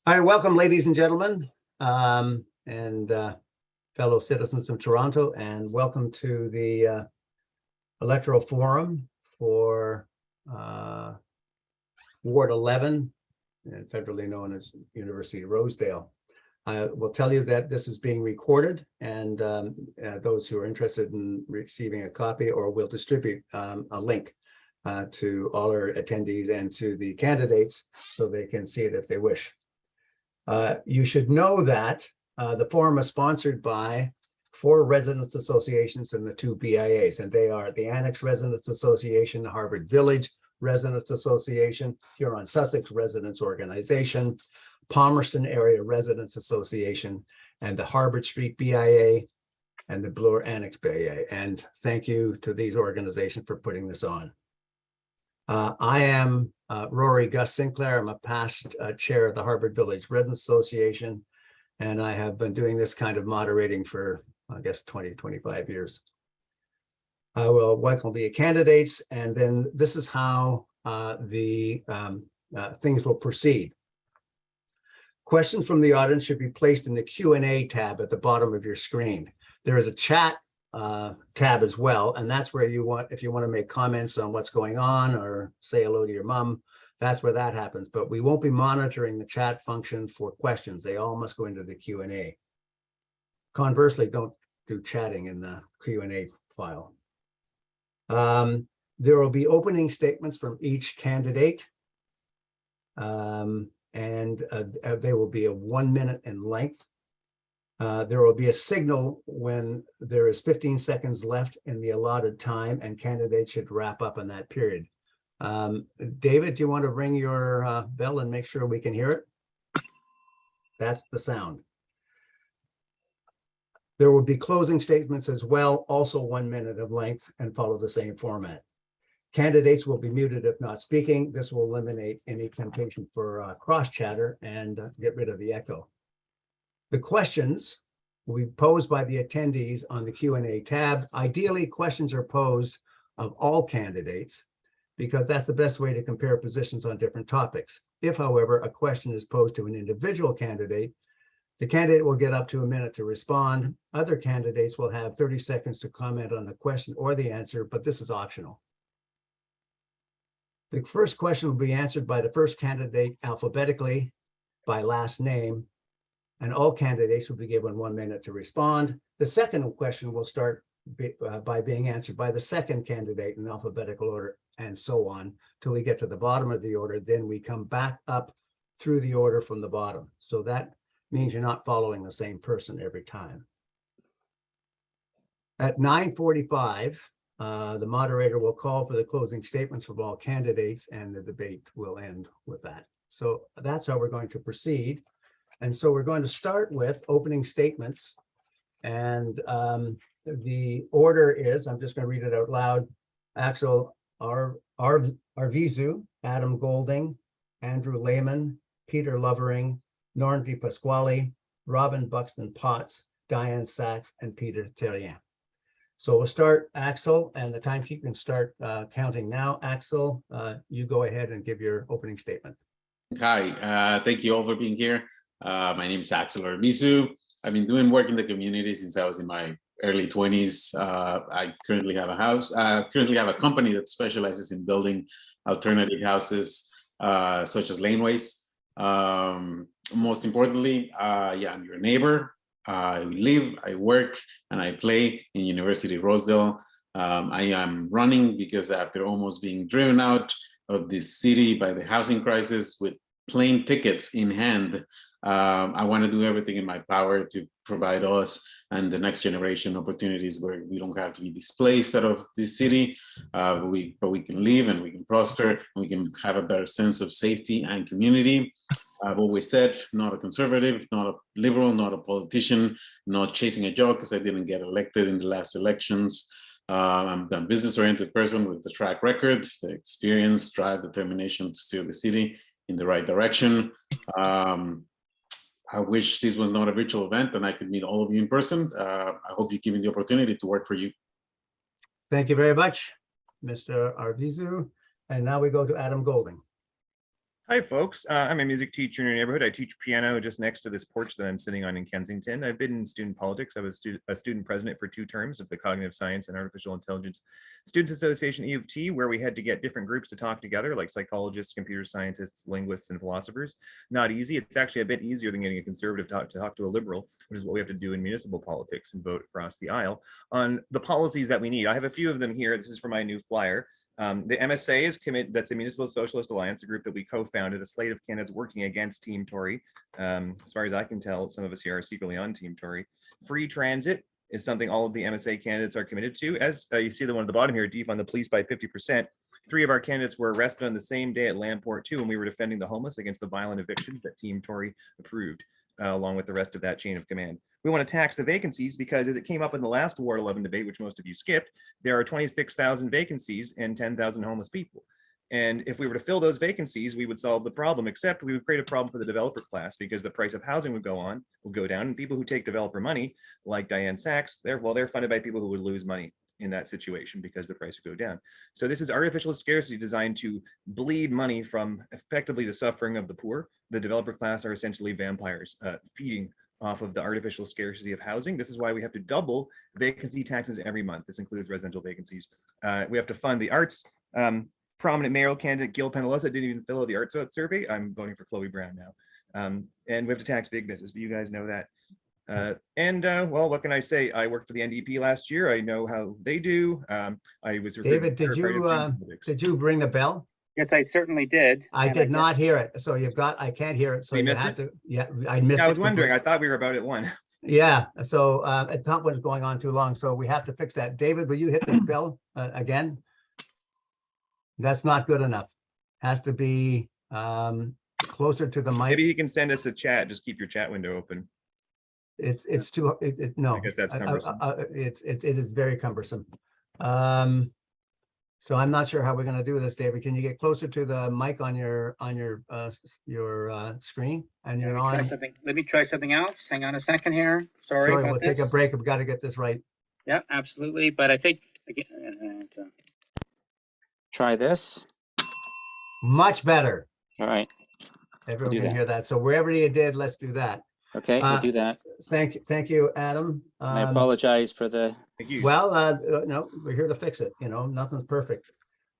All right, welcome, ladies and gentlemen, and fellow citizens of Toronto, and welcome to the electoral forum for Ward 11, and federally known as University of Rosedale. I will tell you that this is being recorded, and those who are interested in receiving a copy, or will distribute a link to all our attendees and to the candidates so they can see it if they wish. You should know that the forum is sponsored by 4 residents associations and the 2 BIAs, and they are the Annex Residents Association, the Harbord Village Residents Association, Huron Sussex Residents Organization, Palmerston Area Residents Association, and the Harbord St BIA and the Bloor Annex BIA. And thank you to these organizations for putting this on. I am Rory Sinclair. I'm a past chair of the Harbord Village Residents Association, and I have been doing this kind of moderating for, I guess, 25 years. I will welcome the candidates, and then this is how the things will proceed. Questions from the audience should be placed in the Q&A tab at the bottom of your screen. There is a chat tab as well, and that's where you want, if you want to make comments on what's going on or say hello to your mom, that's where that happens. But we won't be monitoring the chat function for questions. They all must go into the Q&A. Conversely, don't do chatting in the Q&A file. There will be opening statements from each candidate, and they will be 1 minute in length. There will be a signal when there is 15 seconds left in the allotted time, and candidates should wrap up in that period. David, do you want to ring your bell and make sure we can hear it? That's the sound. There will be closing statements as well, also 1 minute of length, and follow the same format. Candidates will be muted if not speaking. This will eliminate any temptation for cross chatter and get rid of the echo. The questions will be posed by the attendees on the Q&A tab. Ideally, questions are posed of all candidates because that's the best way to compare positions on different topics. If, however, a question is posed to an individual candidate, the candidate will get up to a minute to respond. Other candidates will have 30 seconds to comment on the question or the answer, but this is optional. The first question will be answered by the first candidate alphabetically by last name, and all candidates will be given 1 minute to respond. The second question will start by being answered by the second candidate in alphabetical order, and so on till we get to the bottom of the order. Then we come back up through the order from the bottom. So that means you're not following the same person every time. At 9:45, the moderator will call for the closing statements from all candidates, and the debate will end with that. So that's how we're going to proceed. And so we're going to start with opening statements. And the order is, I'm just going to read it out loud: Axel Arvizu, Adam Golding, Andrew Layman, Peter Lovering, Norm de Pasquale, Robin Buxton Potts, Dianne Saxe, and Pierre Therrien. So we'll start, Axel, and the timekeeper can start counting now. Axel, you go ahead and give your opening statement. Hi, thank you all for being here. My name is Axel Arvizu. I've been doing work in the community since I was in my early 20s. I currently have a company that specializes in building alternative houses, such as laneways. Most importantly, I'm your neighbor. I live, I work, and I play in University of Rosedale. I am running because after almost being driven out of this city by the housing crisis with plane tickets in hand, I want to do everything in my power to provide us and the next generation opportunities where we don't have to be displaced out of this city, but we can live and we can prosper and we can have a better sense of safety and community. I've always said, not a conservative, not a liberal, not a politician, not chasing a job because I didn't get elected in the last elections. I'm a business-oriented person with the track record, the experience, drive, determination to steer the city in the right direction. I wish this was not a virtual event and I could meet all of you in person. I hope you give me the opportunity to work for you. Thank you very much, Mr. Arvizu. And now we go to Adam Golding. Hi, folks. I'm a music teacher in your neighborhood. I teach piano just next to this porch that I'm sitting on in Kensington. I've been in student politics. I was a student president for 2 terms of the Cognitive Science and Artificial Intelligence Students Association, U of T, where we had to get different groups to talk together, like psychologists, computer scientists, linguists, and philosophers. Not easy. It's actually a bit easier than getting a conservative to talk to a liberal, which is what we have to do in municipal politics and vote across the aisle on the policies that we need. I have a few of them here. This is for my new flyer. The MSA is committed. That's a Municipal Socialist Alliance, a group that we co-founded, a slate of candidates working against Team Tory. As far as I can tell, some of us here are secretly on Team Tory. Free transit is something all of the MSA candidates are committed to. As you see the one at the bottom here, defund the police by 50%. 3 of our candidates were arrested on the same day at Lamport too, when we were defending the homeless against the violent evictions that Team Tory approved, along with the rest of that chain of command. We want to tax the vacancies because, as it came up in the last Ward 11 debate, which most of you skipped, there are 26,000 vacancies and 10,000 homeless people. And if we were to fill those vacancies, we would solve the problem, except we would create a problem for the developer class because the price of housing would go down, and people who take developer money, like Dianne Saxe, they're funded by people who would lose money in that situation because the price would go down. So this is artificial scarcity designed to bleed money from effectively the suffering of the poor. The developer class are essentially vampires feeding off of the artificial scarcity of housing. This is why we have to double vacancy taxes every month. This includes residential vacancies. We have to fund the arts. Prominent mayoral candidate Gil Penalosa didn't even fill out the arts vote survey. I'm voting for Chloe Brown now. And we have to tax big business, but you guys know that. Well, what can I say? I worked for the NDP last year. I know how they do. I was David, did you ring the bell? Yes, I certainly did. I did not hear it. So I can't hear it. So you have to, yeah, I missed it. I was wondering, I thought we were about at 1. Yeah, so I thought it was going on too long. So we have to fix that. David, will you hit this bell again? That's not good enough. Has to be closer to the mic. Maybe he can send us a chat. Just keep your chat window open. It's too, no. I guess that's cumbersome. It is very cumbersome. So I'm not sure how we're going to do this, David. Can you get closer to the mic on your screen? And you're on. Let me try something else. Hang on a second here. Sorry, we'll take a break. We've got to get this right. Yeah, absolutely. But I think again, try this. Much better. All right. Everyone can hear that. So wherever you did, let's do that. Okay, we'll do that. Thank you, Adam. I apologize for the. Well, no, we're here to fix it. You know, nothing's perfect.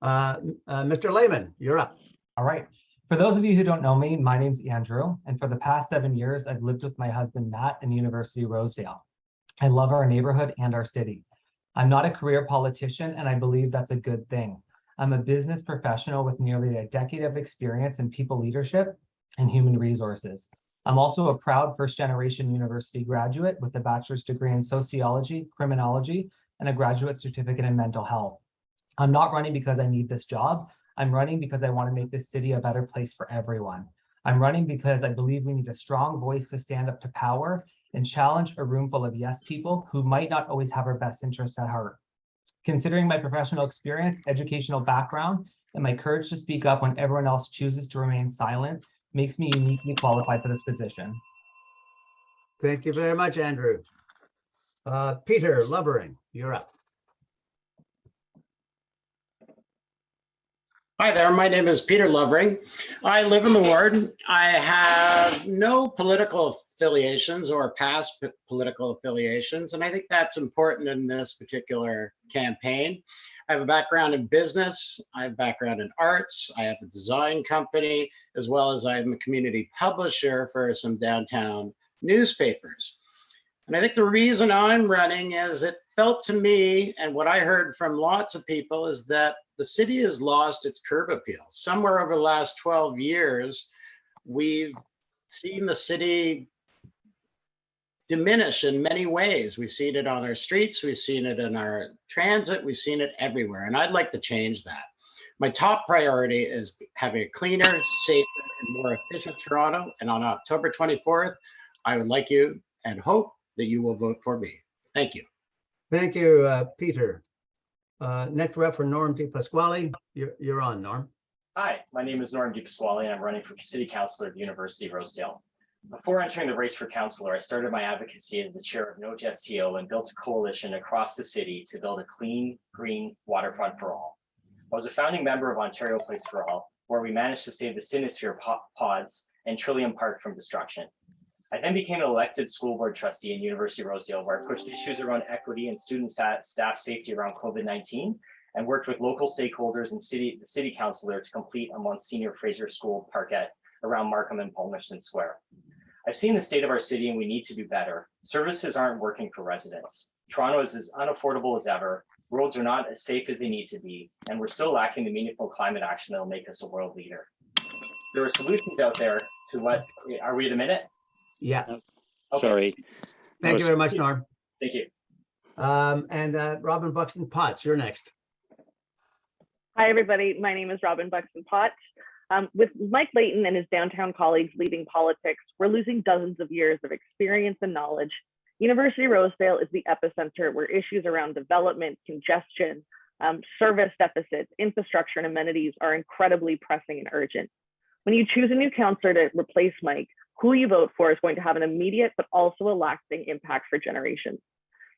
Mr. Layman, you're up. All right. For those of you who don't know me, my name's Andrew, and for the past 7 years, I've lived with my husband, Matt, in University Rosedale. I love our neighborhood and our city. I'm not a career politician, and I believe that's a good thing. I'm a business professional with nearly a decade of experience in people leadership and human resources. I'm also a proud first-generation university graduate with a bachelor's degree in sociology, criminology, and a graduate certificate in mental health. I'm not running because I need this job. I'm running because I want to make this city a better place for everyone. I'm running because I believe we need a strong voice to stand up to power and challenge a room full of yes people who might not always have our best interests at heart. Considering my professional experience, educational background, and my courage to speak up when everyone else chooses to remain silent, makes me uniquely qualified for this position. Thank you very much, Andrew. Peter Lovering, you're up. Hi there, my name is Peter Lovering. I live in the ward. I have no political affiliations or past political affiliations, and I think that's important in this particular campaign. I have a background in business, I have a background in arts, I have a design company, as well as I am a community publisher for some downtown newspapers. And I think the reason I'm running is it felt to me, and what I heard from lots of people, is that the city has lost its curb appeal. Somewhere over the last 12 years, we've seen the city diminish in many ways. We've seen it on our streets, we've seen it in our transit, we've seen it everywhere, and I'd like to change that. My top priority is having a cleaner, safer, and more efficient Toronto, and on October 24th, I would like you and hope that you will vote for me. Thank you. Thank you, Peter. Next rep for Norm D. Pasquale. You're on, Norm. Hi, my name is Norm D. Pasquale, and I'm running for City Councillor of the University of Rosedale. Before entering the race for councillor, I started my advocacy as the chair of No Jets TO and built a coalition across the city to build a clean, green waterfront for all. I was a founding member of Ontario Place for All, where we managed to save the Sinosphere pods and Trillium Park from destruction. I then became an elected school board trustee in University of Rosedale, where I pushed issues around equity and student staff safety around COVID-19, and worked with local stakeholders and the city councillor to complete a Monsignor Fraser School parkette around Markham and Palmerston Square. I've seen the state of our city and we need to do better. Services aren't working for residents. Toronto is as unaffordable as ever. Roads are not as safe as they need to be, and we're still lacking the meaningful climate action that will make us a world leader. There are solutions out there to what, are we at a minute? Yeah, Okay. Sorry. thank you very much, Norm. Thank you. And Robin Buxton Potts, you're next. Hi, everybody. My name is Robin Buxton Potts. With Mike Layton and his downtown colleagues leaving politics, we're losing dozens of years of experience and knowledge. University of Rosedale is the epicenter where issues around development, congestion, service deficits, infrastructure, and amenities are incredibly pressing and urgent. When you choose a new councillor to replace Mike, who you vote for is going to have an immediate but also a lasting impact for generations.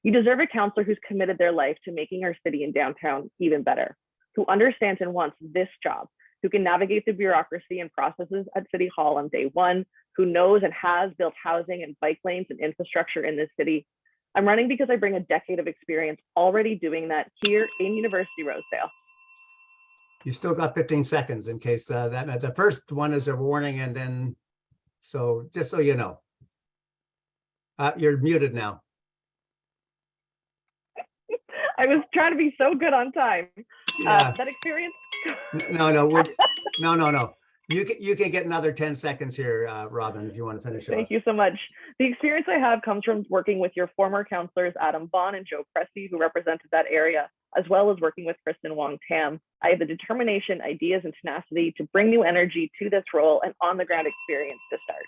You deserve a councillor who's committed their life to making our city and downtown even better, who understands and wants this job, who can navigate the bureaucracy and processes at City Hall on day one, who knows and has built housing and bike lanes and infrastructure in this city. I'm running because I bring a decade of experience already doing that here in University of Rosedale. You still got 15 seconds in case that the first one is a warning, and then, so just so you know. You're muted now. I was trying to be so good on time. Yeah. That experience. No. You can get another 10 seconds here, Robin, if you want to finish it. Thank you so much. The experience I have comes from working with your former councillors, Adam Vaughn and Joe Cressy, who represented that area, as well as working with Kristen Wong Tam. I have the determination, ideas, and tenacity to bring new energy to this role and on-the-ground experience to start.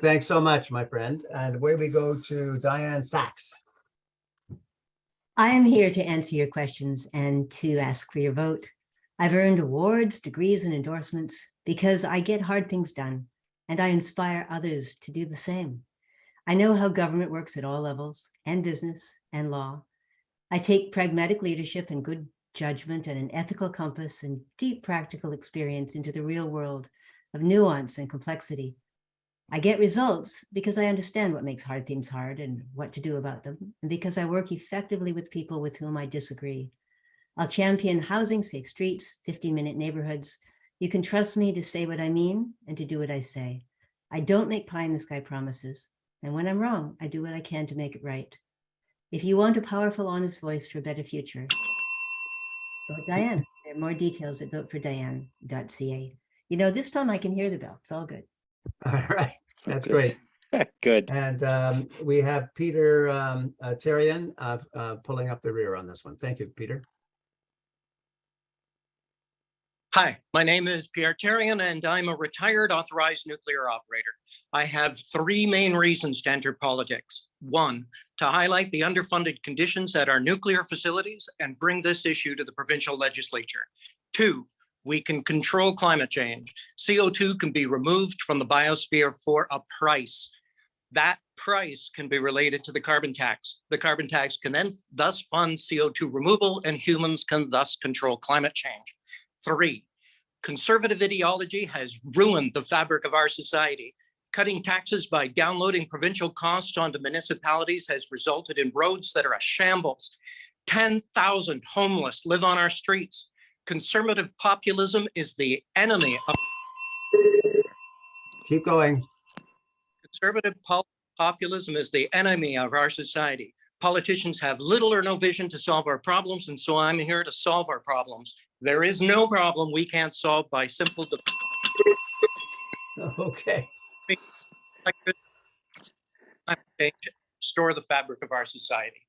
Thanks so much, my friend. And away we go to Dianne Saxe. I am here to answer your questions and to ask for your vote. I've earned awards, degrees, and endorsements because I get hard things done, and I inspire others to do the same. I know how government works at all levels, and business and law. I take pragmatic leadership and good judgment and an ethical compass and deep practical experience into the real world of nuance and complexity. I get results because I understand what makes hard things hard and what to do about them, and because I work effectively with people with whom I disagree. I'll champion housing, safe streets, 15-minute neighborhoods. You can trust me to say what I mean and to do what I say. I don't make pie-in-the-sky promises, and when I'm wrong, I do what I can to make it right. If you want a powerful, honest voice for a better future, vote Dianne. There are more details at voteforddianne.ca. You know, this time I can hear the bell. It's all good. All right, that's Good. great. Good. And we have Pierre Therrien pulling up the rear on this one. Thank you, Peter. Hi, my name is Pierre Therrien, and I'm a retired authorized nuclear operator. I have three main reasons to enter politics. One, to highlight the underfunded conditions at our nuclear facilities and bring this issue to the provincial legislature. Two, we can control climate change. CO2 can be removed from the biosphere for a price. That price can be related to the carbon tax. The carbon tax can then thus fund CO2 removal, and humans can thus control climate change. Three, conservative ideology has ruined the fabric of our society. Cutting taxes by downloading provincial costs onto municipalities has resulted in roads that are a shambles. 10,000 homeless live on our streets. Conservative populism is the enemy of... Keep going. Conservative populism is the enemy of our society. Politicians have little or no vision to solve our problems, and so I'm here to solve our problems. There is no problem we can't solve by simple... Okay. Restore the fabric of our society.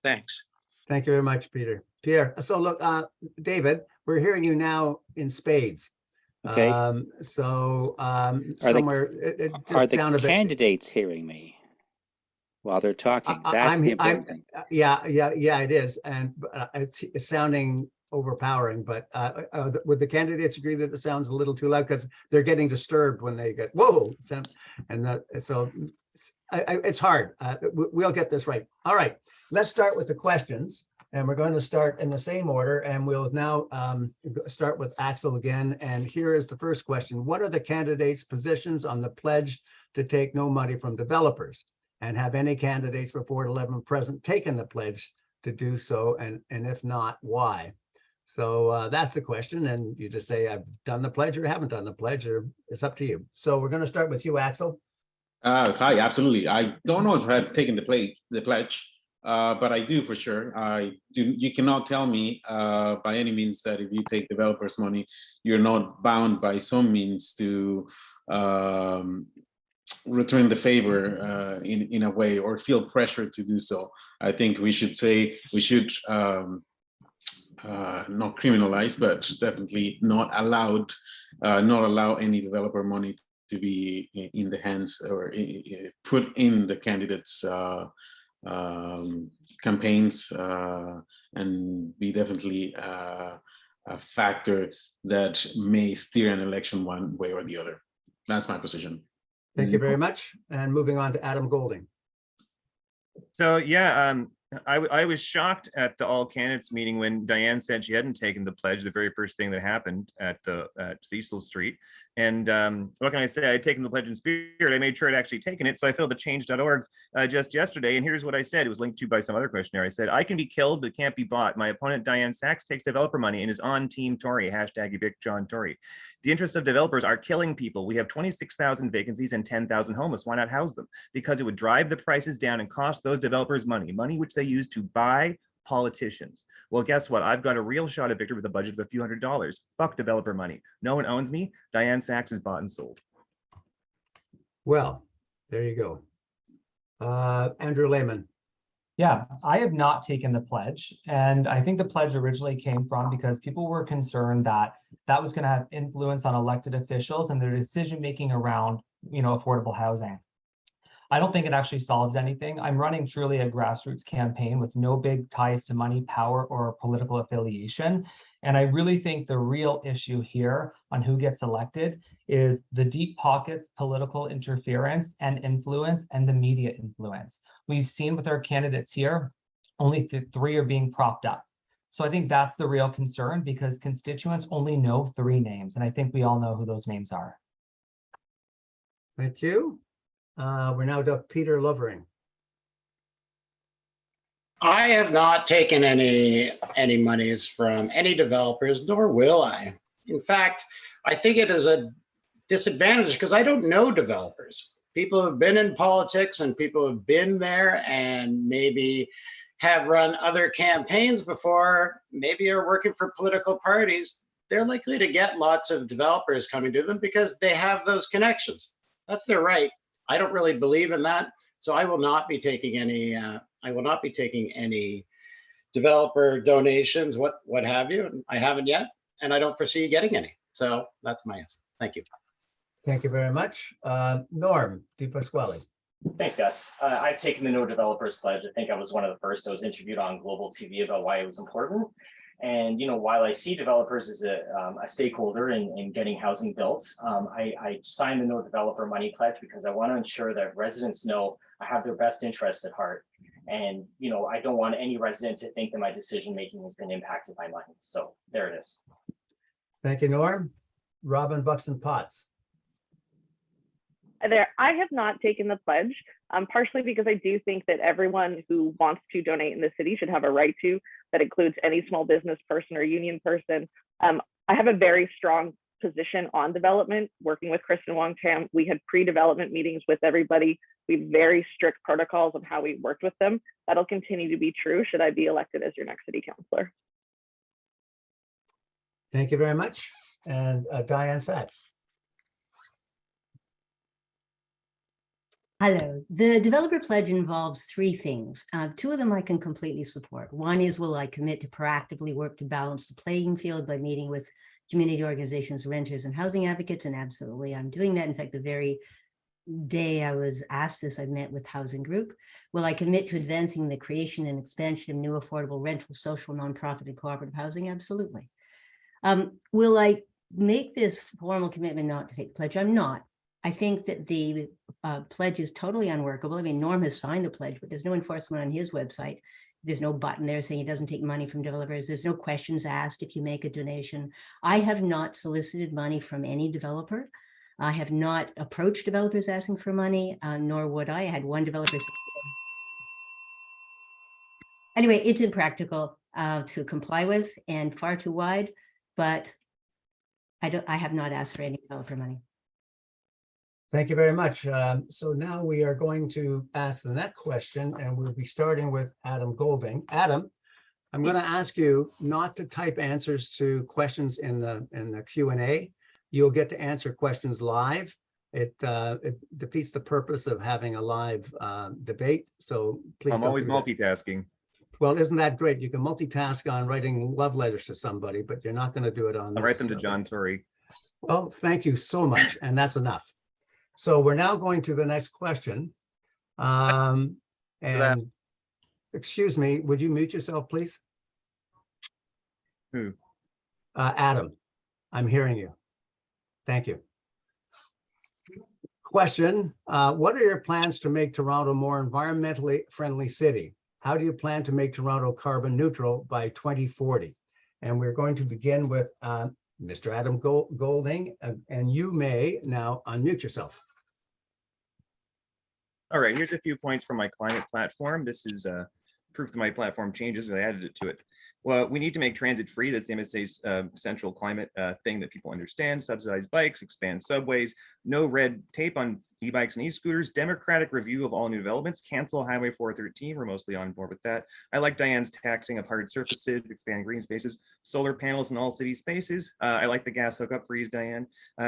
Thanks. Thank you very much, Peter. Pierre, so look, David, we're hearing you now in spades. Okay. Somewhere Are just down the a bit. candidates hearing me while they're talking? That's the important thing. Yeah, it is. And it's sounding overpowering, but would the candidates agree that it sounds a little too loud because they're getting disturbed when they get, whoa, it's hard. We'll get this right. All right, let's start with the questions. And we're going to start in the same order, and we'll now start with Axel again. And here is the first question. What are the candidates' positions on the pledge to take no money from developers? And have any candidates for 4 to 11 present taken the pledge to do so? And if not, why? So that's the question. And you just say, I've done the pledge or haven't done the pledge, or it's up to you. So we're going to start with you, Axel. Hi, absolutely. I don't know if I've taken the pledge. But I do for sure. I do. You cannot tell me by any means that if you take developers' money, you're not bound by some means to return the favor in a way, or feel pressure to do so. I think we should say we should not criminalize, but definitely not allow any developer money to be in the hands or put in the candidates' campaigns, and be definitely a factor that may steer an election one way or the other. That's my position. Thank you very much. And moving on to Adam Golding. So yeah, I was shocked at the all candidates meeting when Dianne said she hadn't taken the pledge, the very first thing that happened at Cecil Street. And what can I say? I had taken the pledge in spirit. I made sure I'd actually taken it. So I filled the change.org just yesterday. And here's what I said. It was linked to by some other questionnaire. I said, I can be killed, but can't be bought. My opponent, Dianne Saxe, takes developer money and is on Team Tory, hashtag evict John Tory. The interests of developers are killing people. We have 26,000 vacancies and 10,000 homeless. Why not house them? Because it would drive the prices down and cost those developers money which they use to buy politicians. Well, guess what? I've got a real shot at victory with a budget of a few $100s. Fuck developer money. No one owns me. Dianne Saxe is bought and sold. Well, there you go. Andrew Layman. Yeah, I have not taken the pledge. And I think the pledge originally came from because people were concerned that that was going to have influence on elected officials and their decision-making around, affordable housing. I don't think it actually solves anything. I'm running truly a grassroots campaign with no big ties to money, power, or political affiliation. And I really think the real issue here on who gets elected is the deep pockets, political interference and influence, and the media influence. We've seen with our candidates here, only 3 are being propped up. So I think that's the real concern, because constituents only know 3 names. And I think we all know who those names are. Thank you. We're now to Peter Lovering. I have not taken any monies from any developers, nor will I. In fact, I think it is a disadvantage because I don't know developers. People who have been in politics and people who have been there and maybe have run other campaigns before, maybe are working for political parties, they're likely to get lots of developers coming to them because they have those connections. That's their right. I don't really believe in that, so I will not be taking any. I will not be taking any developer donations, what have you. I haven't yet, and I don't foresee getting any. So that's my answer. Thank you. Thank you very much, Norm Di Pasquale. Thanks, Gus. I've taken the No Developers Pledge. I think I was one of the first. I was interviewed on Global TV about why it was important. And while I see developers as a stakeholder in getting housing built, I signed the No Developer Money Pledge because I want to ensure that residents know I have their best interests at heart. And I don't want any resident to think that my decision making has been impacted by money. So there it is. Thank you, Norm. Robin Buxton Potts. There, I have not taken the pledge, partially because I do think that everyone who wants to donate in the city should have a right to. That includes any small business person or union person. I have a very strong position on development. Working with Kristen Wong-Tam, we had pre-development meetings with everybody. We have very strict protocols of how we worked with them. That'll continue to be true should I be elected as your next city councillor. Thank you very much. And Dianne Saxe. Hello. The developer pledge involves 3 things. 2 of them I can completely support. One is, will I commit to proactively work to balance the playing field by meeting with community organizations, renters, and housing advocates? And absolutely, I'm doing that. In fact, the very day I was asked this, I met with Housing Group. Will I commit to advancing the creation and expansion of new affordable rental, social, nonprofit, and cooperative housing? Absolutely. Will I make this formal commitment not to take the pledge? I'm not. I think that the pledge is totally unworkable. I mean, Norm has signed the pledge, but there's no enforcement on his website. There's no button there saying it doesn't take money from developers. There's no questions asked if you make a donation. I have not solicited money from any developer. I have not approached developers asking for money, nor would I. I had one developer. Anyway, it's impractical to comply with and far too wide, but I have not asked for any developer money. Thank you very much. So now we are going to ask the next question, and we'll be starting with Adam Golding. Adam, I'm going to ask you not to type answers to questions in the Q&A. You'll get to answer questions live. It defeats the purpose of having a live debate. So please. I'm always multitasking. Well, isn't that great? You can multitask on writing love letters to somebody, but you're not going to do it on. I'll write them to John Tory. Well, thank you so much, and that's enough. So we're now going to the next question. And excuse me, would you mute yourself, please? Who? Adam, I'm hearing you. Thank you. Question, what are your plans to make Toronto a more environmentally friendly city? How do you plan to make Toronto carbon neutral by 2040? And we're going to begin with Mr. Adam Golding, and you may now unmute yourself. All right, here's a few points from my climate platform. This is proof that my platform changes, and I added it to it. Well, we need to make transit free. That's the MSA's central climate thing that people understand. Subsidize bikes, expand subways, no red tape on e-bikes and e-scooters, democratic review of all new developments, cancel Highway 413. We're mostly on board with that. I like Diane's taxing of hard surfaces, expanding green spaces, solar panels in all city spaces. I like the gas hookup freeze, Diane.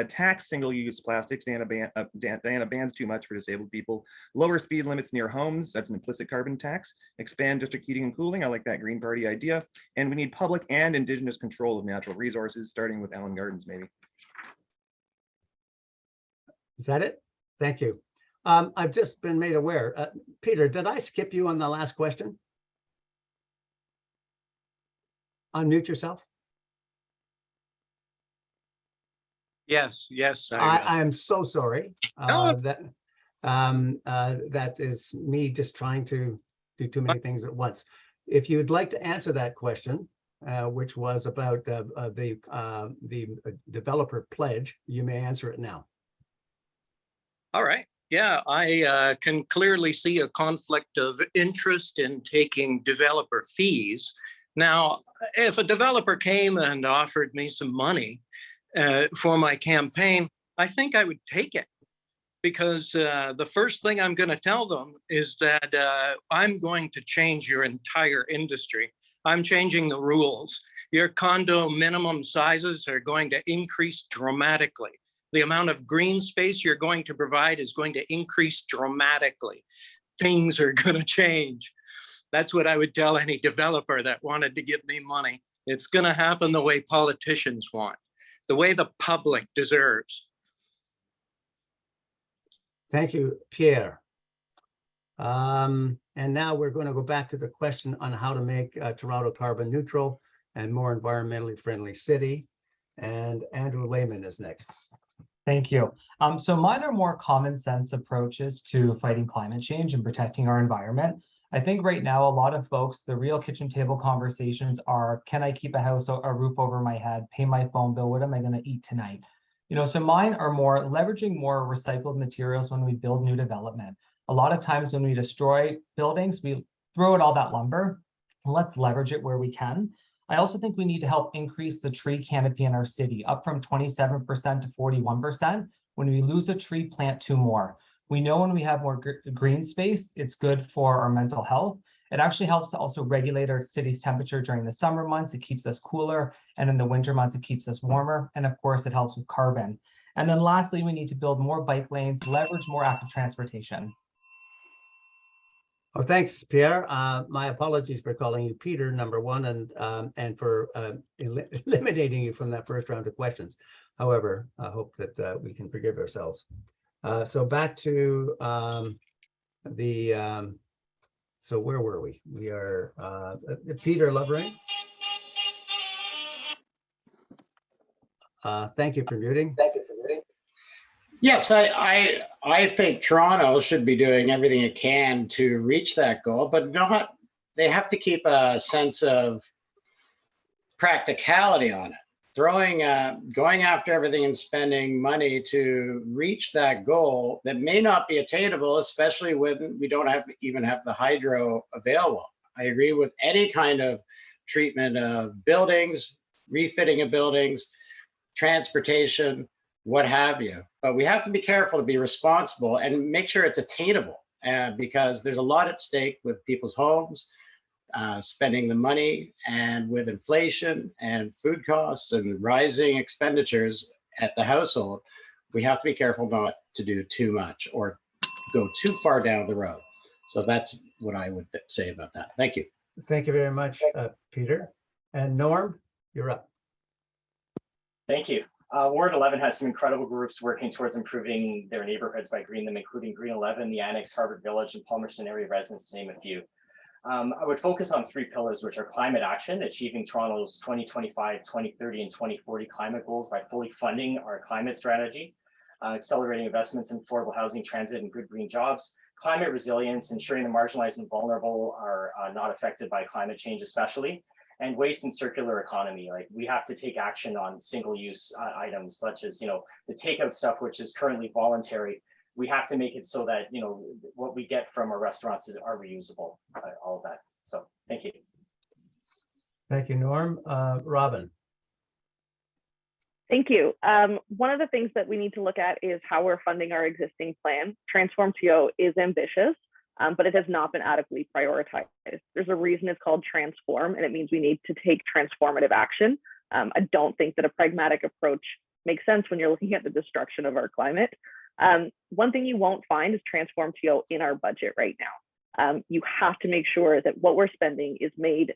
Tax single-use plastics. Diana bans too much for disabled people. Lower speed limits near homes. That's an implicit carbon tax. Expand district heating and cooling. I like that Green Party idea. And we need public and Indigenous control of natural resources, starting with Allen Gardens, maybe. Is that it? Thank you. I've just been made aware. Peter, did I skip you on the last question? Unmute yourself. Yes. I am so sorry. That is me just trying to do too many things at once. If you'd like to answer that question, which was about the developer pledge, you may answer it now. All right. Yeah, I can clearly see a conflict of interest in taking developer fees. Now, if a developer came and offered me some money for my campaign, I think I would take it. Because the first thing I'm going to tell them is that I'm going to change your entire industry. I'm changing the rules. Your condo minimum sizes are going to increase dramatically. The amount of green space you're going to provide is going to increase dramatically. Things are going to change. That's what I would tell any developer that wanted to give me money. It's going to happen the way politicians want, the way the public deserves. Thank you, Pierre. And now we're going to go back to the question on how to make Toronto carbon neutral and more environmentally friendly city. And Andrew Layman is next. Thank you. So mine are more common sense approaches to fighting climate change and protecting our environment. I think right now, a lot of folks, the real kitchen table conversations are, can I keep a house, a roof over my head, pay my phone bill? What am I going to eat tonight? So mine are more leveraging more recycled materials when we build new development. A lot of times when we destroy buildings, we throw out all that lumber. Let's leverage it where we can. I also think we need to help increase the tree canopy in our city, up from 27% to 41%. When we lose a tree, plant 2 more. We know when we have more green space, it's good for our mental health. It actually helps to also regulate our city's temperature during the summer months. It keeps us cooler. And in the winter months, it keeps us warmer. And of course, it helps with carbon. And then lastly, we need to build more bike lanes, leverage more active transportation. Oh, thanks, Pierre. My apologies for calling you Peter, number one, and for eliminating you from that first round of questions. However, I hope that we can forgive ourselves. So back to so where were we? We are Peter Lovering. Thank you for muting. Yes, I think Toronto should be doing everything it can to reach that goal, but not they have to keep a sense of practicality on it. Going after everything and spending money to reach that goal that may not be attainable, especially when we don't even have the hydro available. I agree with any kind of treatment of buildings, refitting of buildings, transportation, what have you. But we have to be careful to be responsible and make sure it's attainable, because there's a lot at stake with people's homes, spending the money, and with inflation and food costs and rising expenditures at the household, we have to be careful not to do too much or go too far down the road. So that's what I would say about that. Thank you. Thank you very much, Peter. And Norm, you're up. Thank you. Ward 11 has some incredible groups working towards improving their neighborhoods by greening them, including Green 11, the Annex, Harbord Village, and Palmerston Area residents, to name a few. I would focus on 3 pillars, which are climate action, achieving Toronto's 2025, 2030, and 2040 climate goals by fully funding our climate strategy, accelerating investments in affordable housing, transit, and good green jobs, climate resilience, ensuring the marginalized and vulnerable are not affected by climate change especially, and waste and circular economy. Like, we have to take action on single-use items, such as, you know, the takeout stuff, which is currently voluntary. We have to make it so that, you know, what we get from our restaurants are reusable, all of that. So thank you. Thank you, Norm. Robin. Thank you. One of the things that we need to look at is how we're funding our existing plan. Transform TO is ambitious, but it has not been adequately prioritized. There's a reason it's called Transform, and it means we need to take transformative action. I don't think that a pragmatic approach makes sense when you're looking at the destruction of our climate. One thing you won't find is Transform TO in our budget right now. You have to make sure that what we're spending is made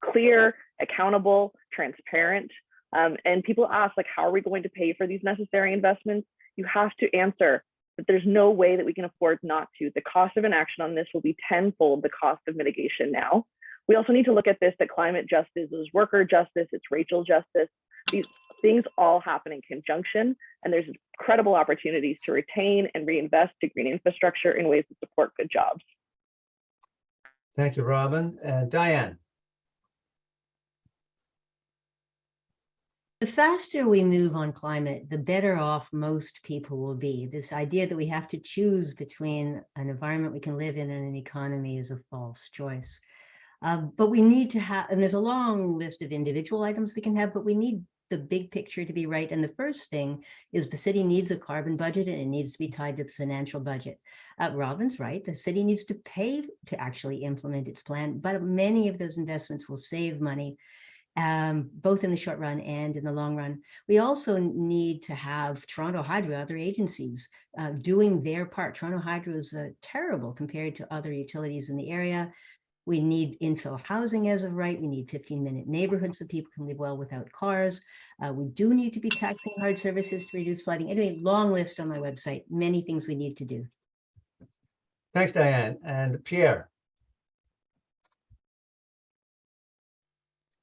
clear, accountable, transparent. And people ask, like, how are we going to pay for these necessary investments? You have to answer that there's no way that we can afford not to. The cost of inaction on this will be tenfold the cost of mitigation now. We also need to look at this, that climate justice is worker justice, it's racial justice. These things all happen in conjunction, and there's incredible opportunities to retain and reinvest to green infrastructure in ways that support good jobs. Thank you, Robin. And Dianne. The faster we move on climate, the better off most people will be. This idea that we have to choose between an environment we can live in and an economy is a false choice. But we need to have, and there's a long list of individual items we can have, but we need the big picture to be right. And the first thing is the city needs a carbon budget, and it needs to be tied to the financial budget. Robin's right, the city needs to pay to actually implement its plan, but many of those investments will save money, both in the short run and in the long run. We also need to have Toronto Hydro, other agencies doing their part. Toronto Hydro is terrible compared to other utilities in the area. We need infill housing as of right. We need 15-minute neighborhoods so people can live well without cars. We do need to be taxing hard services to reduce flooding. Anyway, long list on my website, many things we need to do. Thanks, Dianne. And Pierre.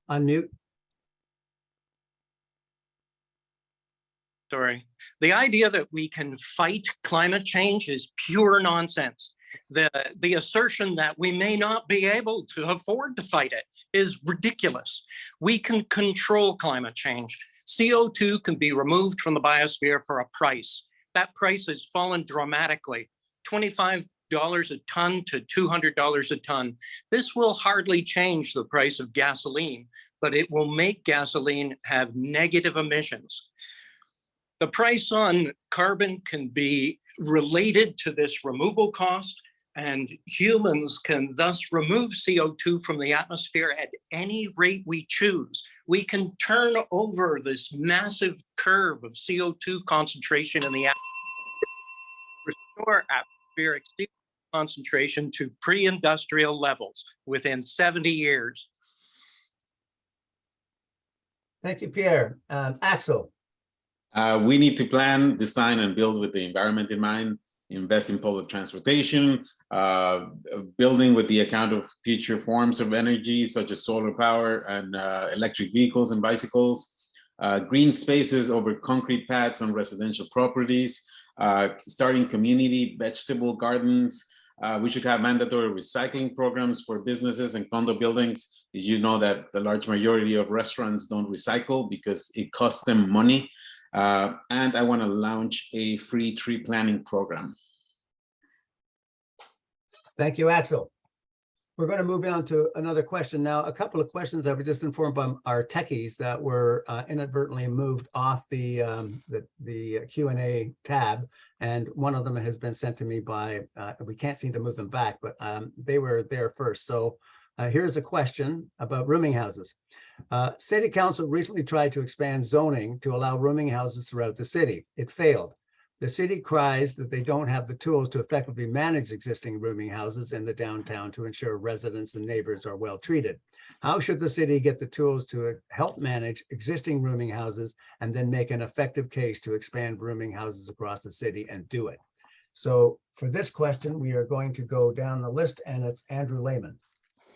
Unmute. Sorry. The idea that we can fight climate change is pure nonsense. The assertion that we may not be able to afford to fight it is ridiculous. We can control climate change. CO2 can be removed from the biosphere for a price. That price has fallen dramatically, $25 a ton to $200 a ton. This will hardly change the price of gasoline, but it will make gasoline have negative emissions. The price on carbon can be related to this removal cost, and humans can thus remove CO2 from the atmosphere at any rate we choose. We can turn over this massive curve of CO2 concentration in the atmosphere, restore atmospheric CO2 concentration to pre-industrial levels within 70 years. Thank you, Pierre. Axel. We need to plan, design, and build with the environment in mind, invest in public transportation, building with the account of future forms of energy, such as solar power and electric vehicles and bicycles, green spaces over concrete pads on residential properties, starting community vegetable gardens, We should have mandatory recycling programs for businesses and condo buildings. Did you know that the large majority of restaurants don't recycle because it costs them money? And I want to launch a free tree planting program. Thank you, Axel. We're going to move on to another question now. A couple of questions I was just informed by our techies that were inadvertently moved off the Q&A tab, and one of them has been sent to me by, we can't seem to move them back, but they were there first. So here's a question about rooming houses. City Council recently tried to expand zoning to allow rooming houses throughout the city. It failed. The city cries that they don't have the tools to effectively manage existing rooming houses in the downtown to ensure residents and neighbors are well treated. How should the city get the tools to help manage existing rooming houses and then make an effective case to expand rooming houses across the city and do it? So for this question, we are going to go down the list, and it's Andrew Layman.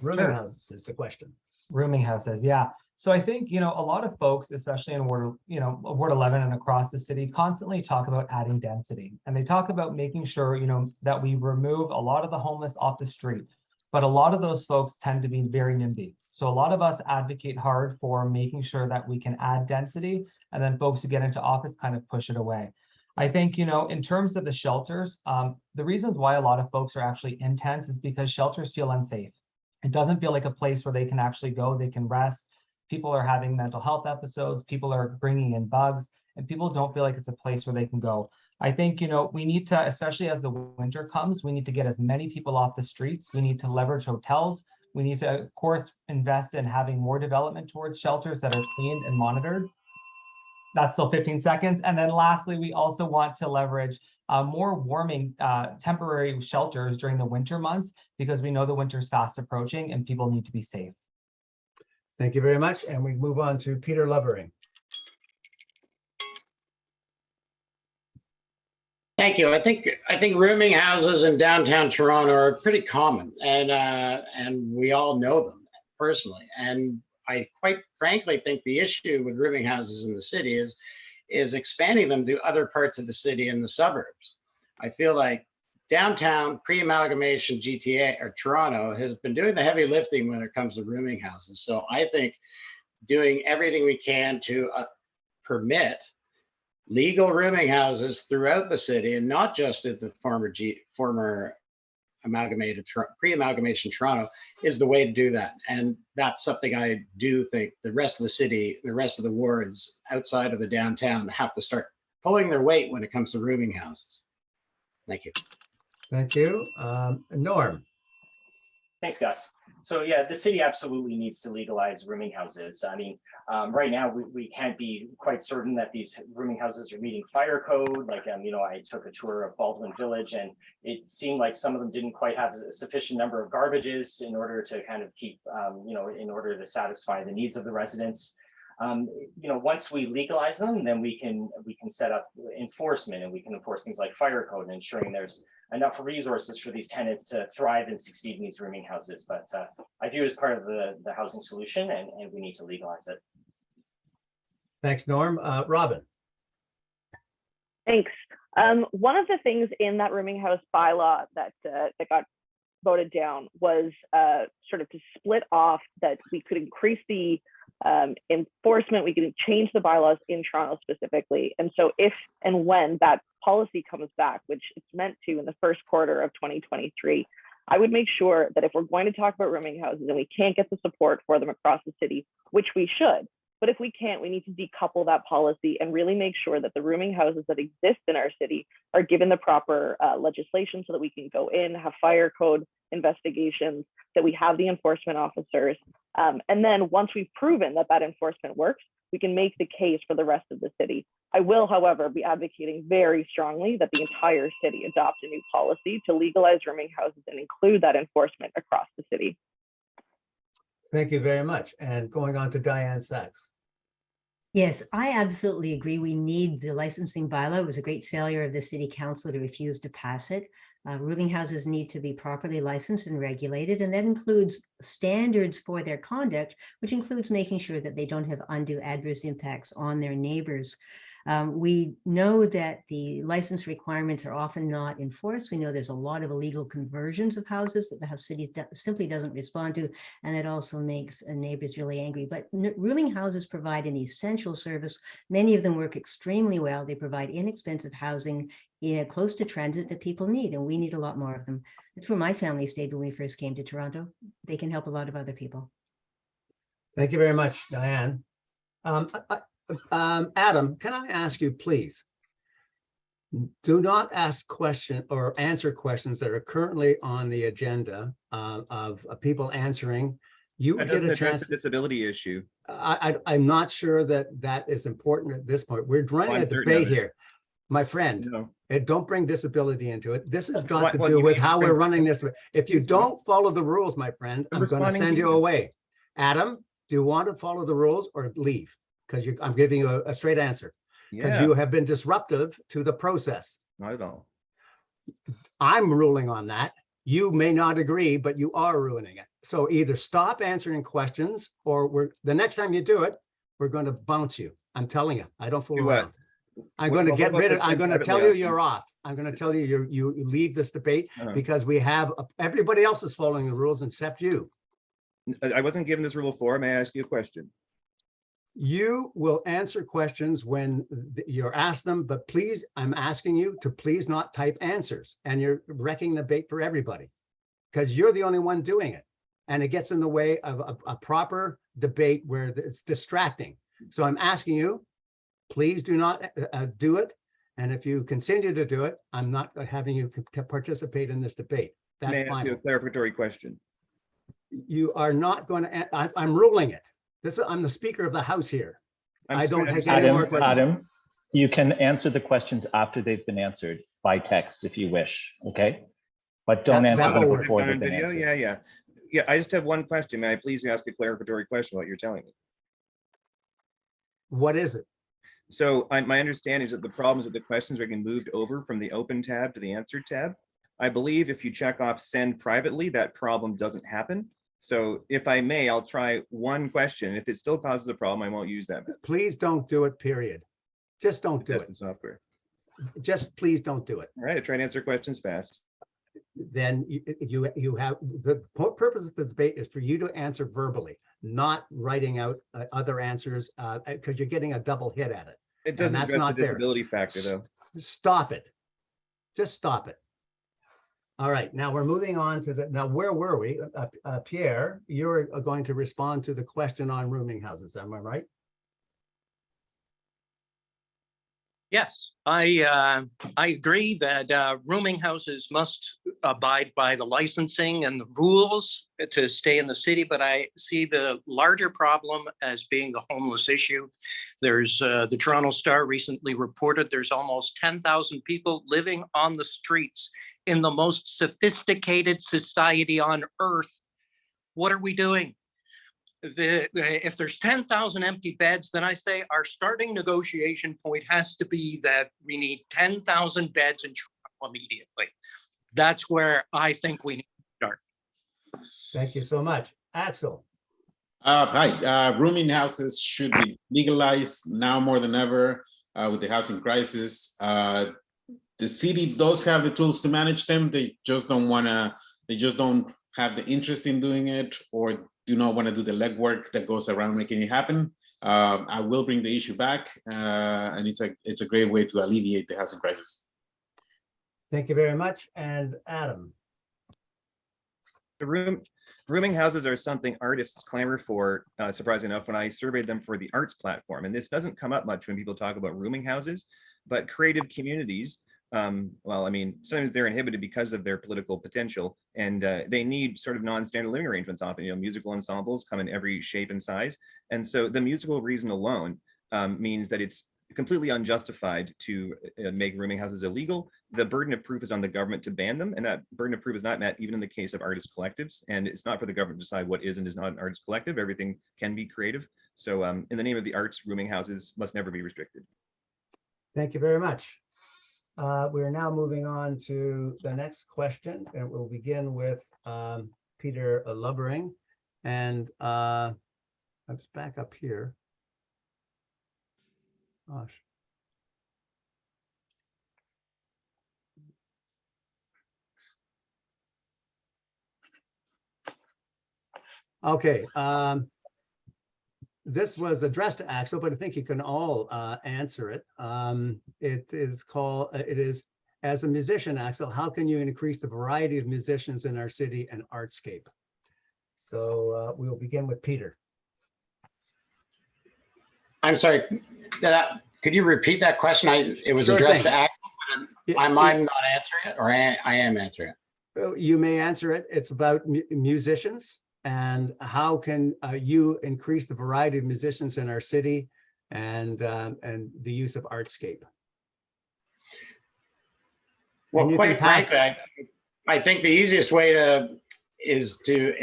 Rooming houses is the question. Rooming houses, yeah. So I think, a lot of folks, especially in Ward 11 and across the city, constantly talk about adding density. And they talk about making sure, that we remove a lot of the homeless off the street. But a lot of those folks tend to be very NIMBY. So a lot of us advocate hard for making sure that we can add density, and then folks who get into office kind of push it away. I think, in terms of the shelters, the reasons why a lot of folks are actually in tents is because shelters feel unsafe. It doesn't feel like a place where they can actually go, they can rest. People are having mental health episodes, people are bringing in bugs, and people don't feel like it's a place where they can go. I think, we need to, especially as the winter comes, we need to get as many people off the streets. We need to leverage hotels. We need to, of course, invest in having more development towards shelters that are cleaned and monitored. That's still 15 seconds. And then lastly, we also want to leverage more warming temporary shelters during the winter months, because we know the winter is fast approaching and people need to be safe. Thank you very much. And we move on to Peter Lovering. Thank you. I think rooming houses in downtown Toronto are pretty common, and we all know them personally. And I quite frankly think the issue with rooming houses in the city is expanding them to other parts of the city and the suburbs. I feel like downtown pre-amalgamation GTA or Toronto has been doing the heavy lifting when it comes to rooming houses. So I think doing everything we can to permit legal rooming houses throughout the city, and not just at the former pre-amalgamation Toronto, is the way to do that. And that's something I do think the rest of the city, the rest of the wards outside of the downtown have to start pulling their weight when it comes to rooming houses. Thank you. Thank you. Norm. Thanks, Gus. So yeah, the city absolutely needs to legalize rooming houses. I mean, right now we can't be quite certain that these rooming houses are meeting fire code. Like, I took a tour of Baldwin Village, and it seemed like some of them didn't quite have a sufficient number of garbages in order to kind of keep, in order to satisfy the needs of the residents. Once we legalize them, then we can set up enforcement, and we can enforce things like fire code and ensuring there's enough resources for these tenants to thrive and succeed in these rooming houses. But I view it as part of the housing solution, and we need to legalize it. Thanks, Norm. Robin. Thanks. One of the things in that rooming house bylaw that got voted down was sort of to split off that we could increase the enforcement, we could change the bylaws in Toronto specifically. And so if and when that policy comes back, which it's meant to in the first quarter of 2023, I would make sure that if we're going to talk about rooming houses and we can't get the support for them across the city, which we should, but if we can't, we need to decouple that policy and really make sure that the rooming houses that exist in our city are given the proper legislation so that we can go in, have fire code investigations, that we have the enforcement officers. And then once we've proven that that enforcement works, we can make the case for the rest of the city. I will, however, be advocating very strongly that the entire city adopt a new policy to legalize rooming houses and include that enforcement across the city. Thank you very much. And going on to Dianne Saxe. Yes, I absolutely agree. We need the licensing bylaw. It was a great failure of the city council to refuse to pass it. Rooming houses need to be properly licensed and regulated, and that includes standards for their conduct, which includes making sure that they don't have undue adverse impacts on their neighbors. We know that the license requirements are often not enforced. We know there's a lot of illegal conversions of houses that the city simply doesn't respond to, and it also makes neighbors really angry. But rooming houses provide an essential service. Many of them work extremely well. They provide inexpensive housing close to transit that people need, and we need a lot more of them. That's where my family stayed when we first came to Toronto. They can help a lot of other people. Thank you very much, Dianne. Adam, can I ask you, please, do not ask questions or answer questions that are currently on the agenda of people answering. You That get doesn't a address chance. the disability issue. I'm not sure that that is important at this point. We're running I'm a certain of debate it. here. My friend, No. don't bring disability into it. This has got to Well, do you with need to how bring- we're running this. If you don't follow the rules, my friend, I'm I'm going to responding send to you you. away. Adam, do you want to follow the rules or leave? Because I'm giving you a straight answer. Because Yeah, you have been disruptive to the process. not at all. I'm ruling on that. You may not agree, but you are ruining it. So either stop answering questions or the next time you do it, we're going to bounce you. I'm telling you, I don't fool Do what? around. I'm going to What get about rid of, this I'm one going to tell privately, you Austin? you're off. I'm going to tell you you leave this debate Uh-huh. because we have, everybody else is following the rules except you. I wasn't given this rule before. May I ask you a question? You will answer questions when you're asked them, but please, I'm asking you to please not type answers, and you're wrecking the debate for everybody because you're the only one doing it. And it gets in the way of a proper debate where it's distracting. So I'm asking you, please do not do it. And if you continue to do it, I'm not having you to participate in this debate. That's May I ask you a fine. clarificatory question? You are not going to, I'm ruling it. I'm the Speaker of the House here. I'm I just trying don't to get any understand more your questions. question. Adam, you can answer the questions after they've been answered by text if you wish, okay? But don't That answer will them work. before On they've been video? answered. Yeah. I just have one question. May I please ask a clarificatory question about what you're telling me? What is it? So my understanding is that the problem is that the questions are getting moved over from the open tab to the answer tab. I believe if you check off send privately, that problem doesn't happen. So if I may, I'll try one question. If it still causes a problem, I won't use that method. Please don't do it, period. Just don't do Test it. the software. Just please don't do it. All right, I try to answer questions fast. Then you have, the purpose of the debate is for you to answer verbally, not writing out other answers because you're getting a double hit at it. It doesn't that's address not the fair. disability factor though. Stop it. Just stop it. All right, now we're moving on to now where were we? Pierre, you're going to respond to the question on rooming houses, am I right? Yes, I agree that rooming houses must abide by the licensing and the rules to stay in the city, but I see the larger problem as being the homeless issue. There's the Toronto Star recently reported there's almost 10,000 people living on the streets in the most sophisticated society on earth. What are we doing? If there's 10,000 empty beds, then I say our starting negotiation point has to be that we need 10,000 beds in Toronto immediately. That's where I think we need to start. Thank you so much. Axel. Hi, rooming houses should be legalized now more than ever with the housing crisis. The city does have the tools to manage them. They just don't have the interest in doing it or do not want to do the legwork that goes around making it happen. I will bring the issue back, and it's a great way to alleviate the housing crisis. Thank you very much. And Adam. The rooming houses are something artists clamor for, surprisingly enough, when I surveyed them for the arts platform. And this doesn't come up much when people talk about rooming houses, but creative communities, well, I mean, sometimes they're inhibited because of their political potential, and they need sort of non-standard living arrangements often. You know, musical ensembles come in every shape and size. And so the musical reason alone means that it's completely unjustified to make rooming houses illegal. The burden of proof is on the government to ban them, and that burden of proof is not met even in the case of artist collectives. And it's not for the government to decide what is and is not an artist collective. Everything can be creative. So in the name of the arts, rooming houses must never be restricted. Thank you very much. We're now moving on to the next question, and we'll begin with Peter Lubbering. And let's back up here. Gosh, Okay. This was addressed to Axel, but I think you can all answer it. It is, as a musician, Axel, how can you increase the variety of musicians in our city and artscape? So we'll begin with Peter. I'm sorry, could you repeat that question? It was Sure addressed thing. to Axel, but I'm not answering it, or I am answering it. You may answer it. It's about musicians and how can you increase the variety of musicians in our city and the use of artscape. Well, quite frankly, I think the easiest way is to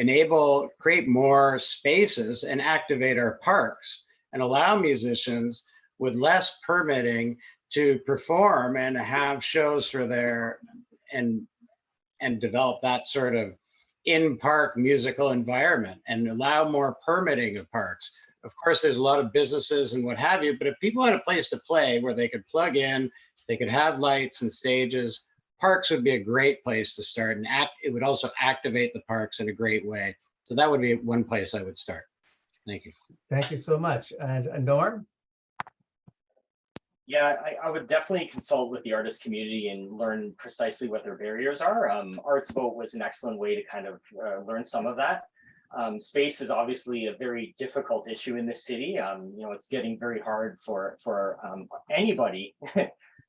create more spaces and activate our parks and allow musicians with less permitting to perform and have shows for and develop that sort of in-park musical environment and allow more permitting of parks. Of course, there's a lot of businesses and what have you, but if people had a place to play where they could plug in, they could have lights and stages, parks would be a great place to start, and it would also activate the parks in a great way. So that would be one place I would start. Thank you. Thank you so much. And Norm? Yeah, I would definitely consult with the artist community and learn precisely what their barriers are. Arts Vote was an excellent way to kind of learn some of that. Space is obviously a very difficult issue in this city. It's getting very hard for anybody,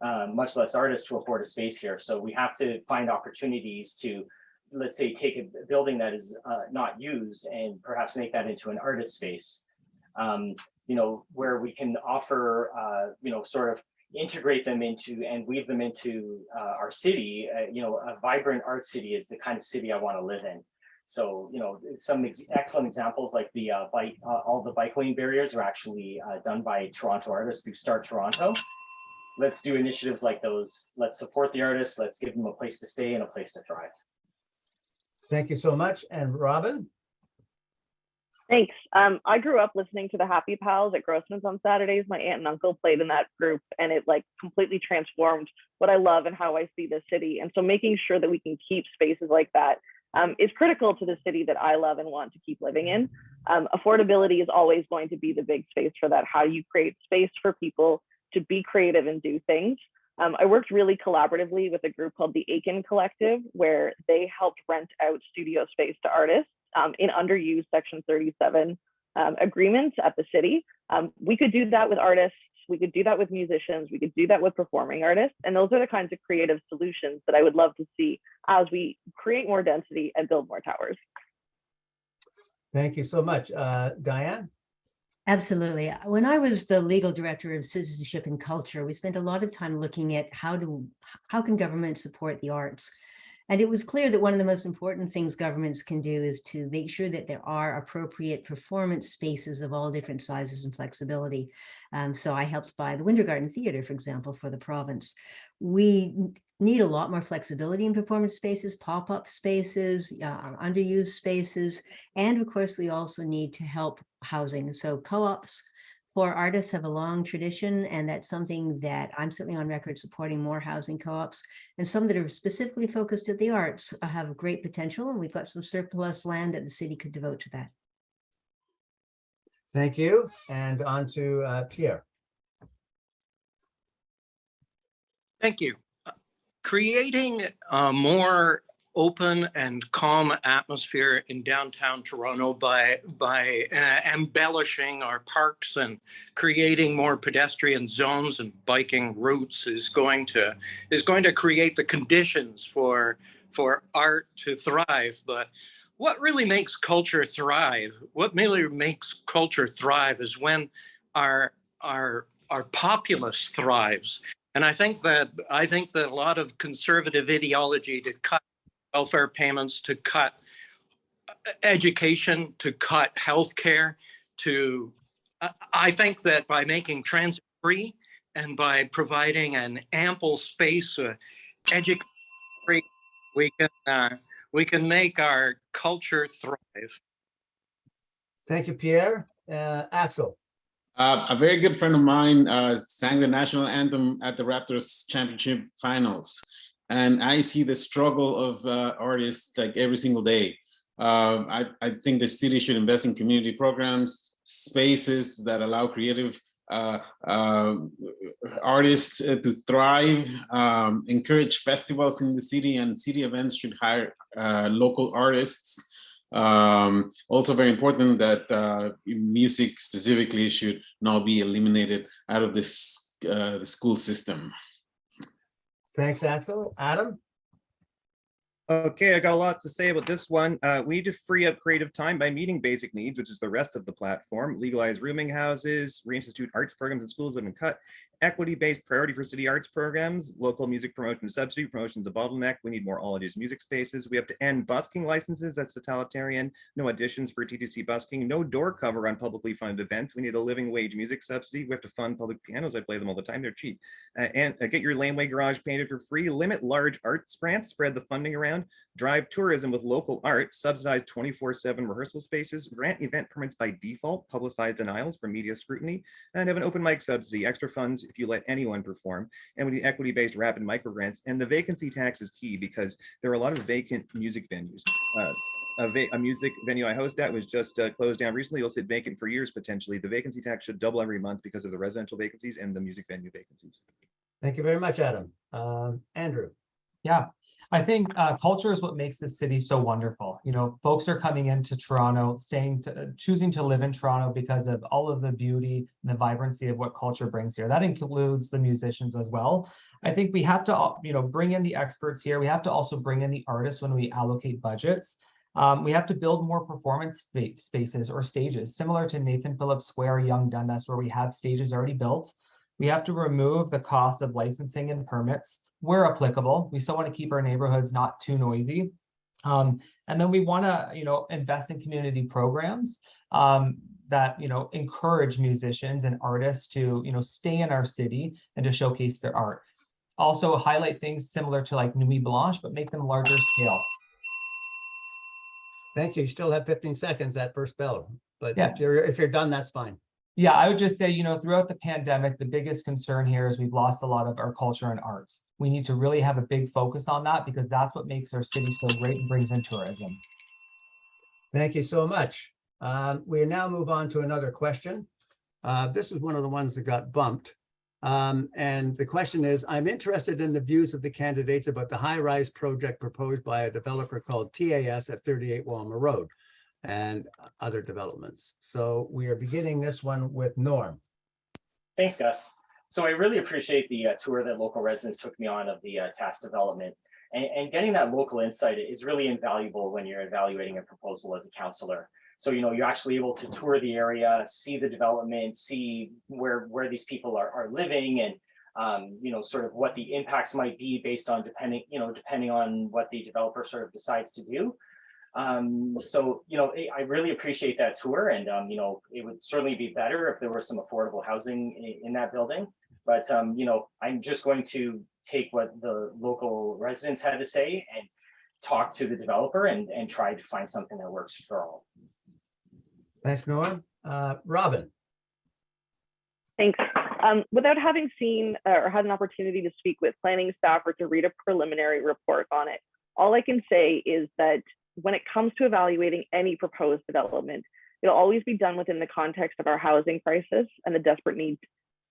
much less artists, to afford a space here. So we have to find opportunities to, let's say, take a building that is not used and perhaps make that into an artist space. Where we can offer, sort of integrate them into and weave them into our city. A vibrant art city is the kind of city I want to live in. So, some excellent examples like the all the bike lane barriers are actually done by Toronto artists through Start Toronto. Let's do initiatives like those. Let's support the artists. Let's give them a place to stay and a place to thrive. Thank you so much. And Robin? Thanks. I grew up listening to the Happy Pals at Grossman's on Saturdays. My aunt and uncle played in that group, and it completely transformed what I love and how I see the city. And so making sure that we can keep spaces like that is critical to the city that I love and want to keep living in. Affordability is always going to be the big space for that. How do you create space for people to be creative and do things? I worked really collaboratively with a group called the Aiken Collective, where they helped rent out studio space to artists in underused Section 37 agreements at the city. We could do that with artists. We could do that with musicians. We could do that with performing artists. And those are the kinds of creative solutions that I would love to see as we create more density and build more towers. Thank you so much. Dianne? Absolutely. When I was the legal director of citizenship and culture, we spent a lot of time looking at how can government support the arts. And it was clear that one of the most important things governments can do is to make sure that there are appropriate performance spaces of all different sizes and flexibility. So I helped buy the Winter Garden Theatre, for example, for the province. We need a lot more flexibility in performance spaces, pop-up spaces, underused spaces. And of course, we also need to help housing. So co-ops for artists have a long tradition, and that's something that I'm certainly on record supporting more housing co-ops, and some that are specifically focused at the arts have great potential, and we've got some surplus land that the city could devote to that. Thank you. And on to Pierre. Thank you. Creating a more open and calm atmosphere in downtown Toronto by embellishing our parks and creating more pedestrian zones and biking routes is going to create the conditions for art to thrive. But what really makes culture thrive? What really makes culture thrive is when our populace thrives. And I think that a lot of conservative ideology to cut welfare payments, to cut education, to cut healthcare, I think that by making transit free and by providing an ample space, education free, we can make our culture thrive. Thank you, Pierre. Axel. A very good friend of mine sang the national anthem at the Raptors championship finals. And I see the struggle of artists like every single day. I think the city should invest in community programs, spaces that allow creative artists to thrive, encourage festivals in the city, and city events should hire local artists. Also very important that music specifically should not be eliminated out of this the school system. Thanks, Axel. Adam? Okay, I got a lot to say about this one. We need to free up creative time by meeting basic needs, which is the rest of the platform. Legalize rooming houses, reinstitute arts programs in schools that have been cut, equity-based priority for city arts programs, local music promotion subsidy, promotion's a bottleneck. We need more all ages music spaces. We have to end busking licenses, that's totalitarian. No additions for TTC busking, no door cover on publicly funded events. We need a living wage music subsidy. We have to fund public pianos. I play them all the time, they're cheap. And get your laneway garage painted for free, limit large arts grants, spread the funding around, drive tourism with local art, subsidize 24/7 rehearsal spaces, grant event permits by default, publicize denials for media scrutiny, and have an open mic subsidy, extra funds if you let anyone perform, and we need equity-based rapid micro grants. And the vacancy tax is key because there are a lot of vacant music venues. A music venue I host at was just closed down recently. It'll sit vacant for years potentially. The vacancy tax should double every month because of the residential vacancies and the music venue vacancies. Thank you very much, Adam. Andrew? Yeah, I think culture is what makes this city so wonderful. You know, folks are coming into Toronto, choosing to live in Toronto because of all of the beauty and the vibrancy of what culture brings here. That includes the musicians as well. I think we have to, bring in the experts here. We have to also bring in the artists when we allocate budgets. We have to build more performance spaces or stages, similar to Nathan Phillips Square, Young Dundas, where we have stages already built. We have to remove the cost of licensing and permits where applicable. We still want to keep our neighborhoods not too noisy. And then we want to, invest in community programs that, encourage musicians and artists to, stay in our city and to showcase their art. Also highlight things similar to like Nuit Blanche, but make them larger scale. Thank you. You still have 15 seconds at first bell, but Yeah. if you're done, that's fine. Yeah, I would just say, throughout the pandemic, the biggest concern here is we've lost a lot of our culture and arts. We need to really have a big focus on that because that's what makes our city so great and brings in tourism. Thank you so much. We now move on to another question. This is one of the ones that got bumped. And the question is, I'm interested in the views of the candidates about the high-rise project proposed by a developer called TAS at 38 Walmer Road and other developments. So we are beginning this one with Norm. Thanks, Gus. So I really appreciate the tour that local residents took me on of the TAS development. And getting that local insight is really invaluable when you're evaluating a proposal as a councillor. So, you're actually able to tour the area, see the development, see where these people are living and, sort of what the impacts might be based on depending on what the developer sort of decides to do. I really appreciate that tour and, it would certainly be better if there was some affordable housing in that building. But, I'm just going to take what the local residents had to say and talk to the developer and try to find something that works for all. Thanks, Norm. Robin. Thanks. Without having seen or had an opportunity to speak with planning staff or to read a preliminary report on it, all I can say is that when it comes to evaluating any proposed development, it'll always be done within the context of our housing crisis and the desperate need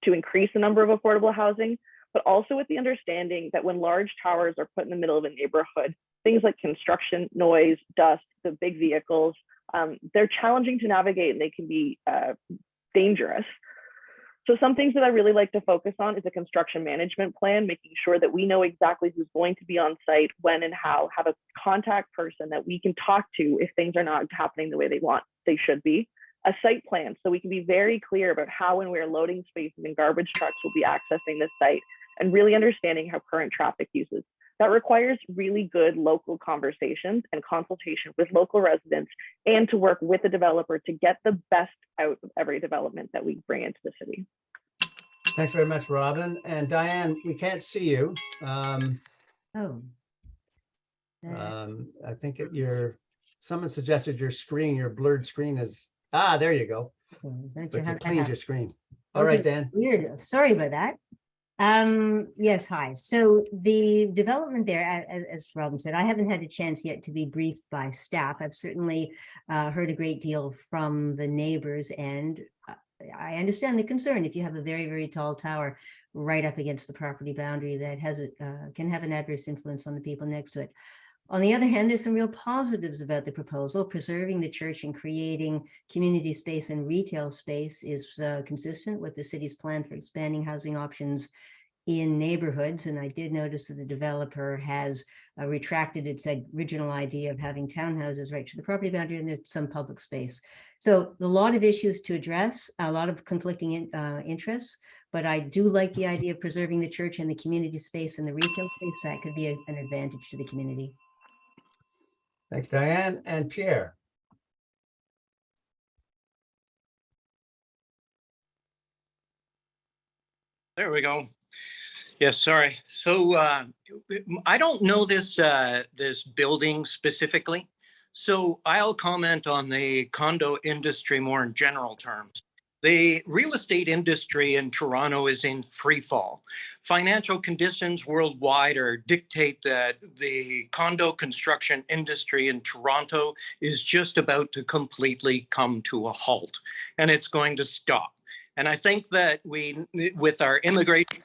to increase the number of affordable housing, but also with the understanding that when large towers are put in the middle of a neighborhood, things like construction, noise, dust, the big vehicles, they're challenging to navigate and they can be dangerous. So some things that I really like to focus on is a construction management plan, making sure that we know exactly who's going to be on site, when and how, have a contact person that we can talk to if things are not happening the way they should be. A site plan, so we can be very clear about how and where loading spaces and garbage trucks will be accessing this site, and really understanding how current traffic uses. That requires really good local conversations and consultation with local residents and to work with the developer to get the best out of every development that we bring into the city. Thanks very much, Robin. And Dianne, we can't see you. I think someone suggested your blurred screen is, there you go. But you cleaned your screen. All right, Dan. Weird. Sorry about that. Yes, hi. So the development there, as Robin said, I haven't had a chance yet to be briefed by staff. I've certainly heard a great deal from the neighbors, and I understand the concern. If you have a very, very tall tower right up against the property boundary, that has can have an adverse influence on the people next to it. On the other hand, there's some real positives about the proposal. Preserving the church and creating community space and retail space is consistent with the city's plan for expanding housing options in neighborhoods. And I did notice that the developer has retracted its original idea of having townhouses right to the property boundary and some public space. So a lot of issues to address, a lot of conflicting interests, but I do like the idea of preserving the church and the community space and the retail space. That could be an advantage to the community. Thanks, Diane. And Pierre. There we go. Yes, sorry. So I don't know this this building specifically, so I'll comment on the condo industry more in general terms. The real estate industry in Toronto is in free fall. Financial conditions worldwide dictate that the condo construction industry in Toronto is just about to completely come to a halt, and it's going to stop. And I think that we, with our immigration,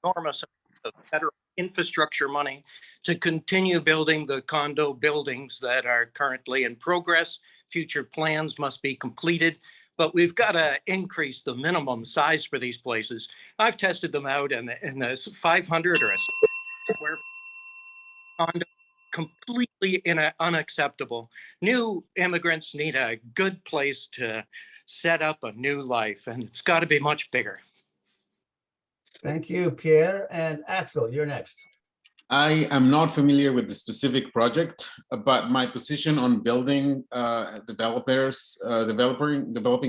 enormous amount of federal infrastructure money to continue building the condo buildings that are currently in progress. Future plans must be completed, but we've got to increase the minimum size for these places. I've tested them out in the 500 or a square condo, completely unacceptable. New immigrants need a good place to set up a new life, and it's got to be much bigger. Thank you, Pierre. And Axel, you're next. I am not familiar with the specific project, but my position on building developing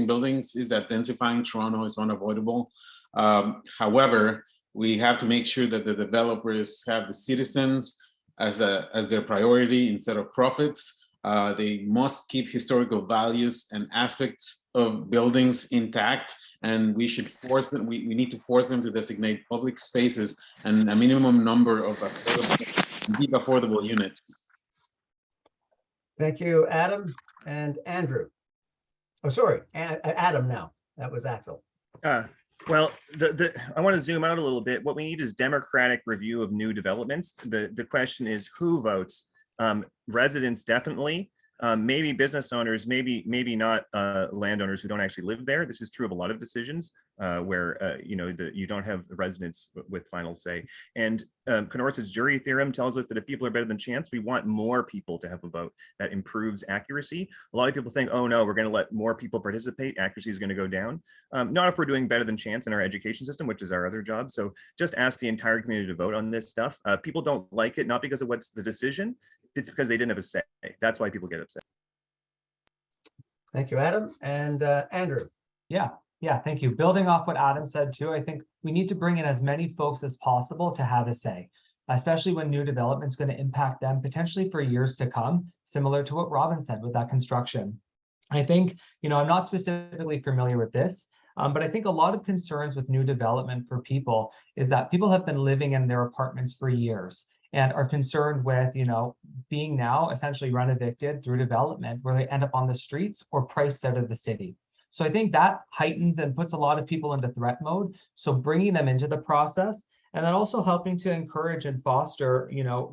buildings is that densifying Toronto is unavoidable. However, we have to make sure that the developers have the citizens as their priority instead of profits. They must keep historical values and aspects of buildings intact, and we should force them. We need to force them to designate public spaces and a minimum number of affordable units. Thank you, Adam and Andrew. Oh, sorry, Adam now. That was Axel. Well, I want to zoom out a little bit. What we need is democratic review of new developments. The question is who votes? Residents definitely. Maybe business owners, maybe not landowners who don't actually live there. This is true of a lot of decisions where you don't have residents with final say. And Knorr's jury theorem tells us that if people are better than chance, we want more people to have a vote. That improves accuracy. A lot of people think, oh no, we're going to let more people participate. Accuracy is going to go down. Not if we're doing better than chance in our education system, which is our other job. So just ask the entire community to vote on this stuff. People don't like it, not because of what's the decision. It's because they didn't have a say. That's why people get upset. Thank you, Adam. And Andrew. Yeah, thank you. Building off what Adam said too, I think we need to bring in as many folks as possible to have a say, especially when new development is going to impact them potentially for years to come, similar to what Robin said with that construction. I think, I'm not specifically familiar with this, but I think a lot of concerns with new development for people is that people have been living in their apartments for years and are concerned with, being now essentially rent evicted through development where they end up on the streets or priced out of the city. So I think that heightens and puts a lot of people into threat mode. So bringing them into the process and then also helping to encourage and foster,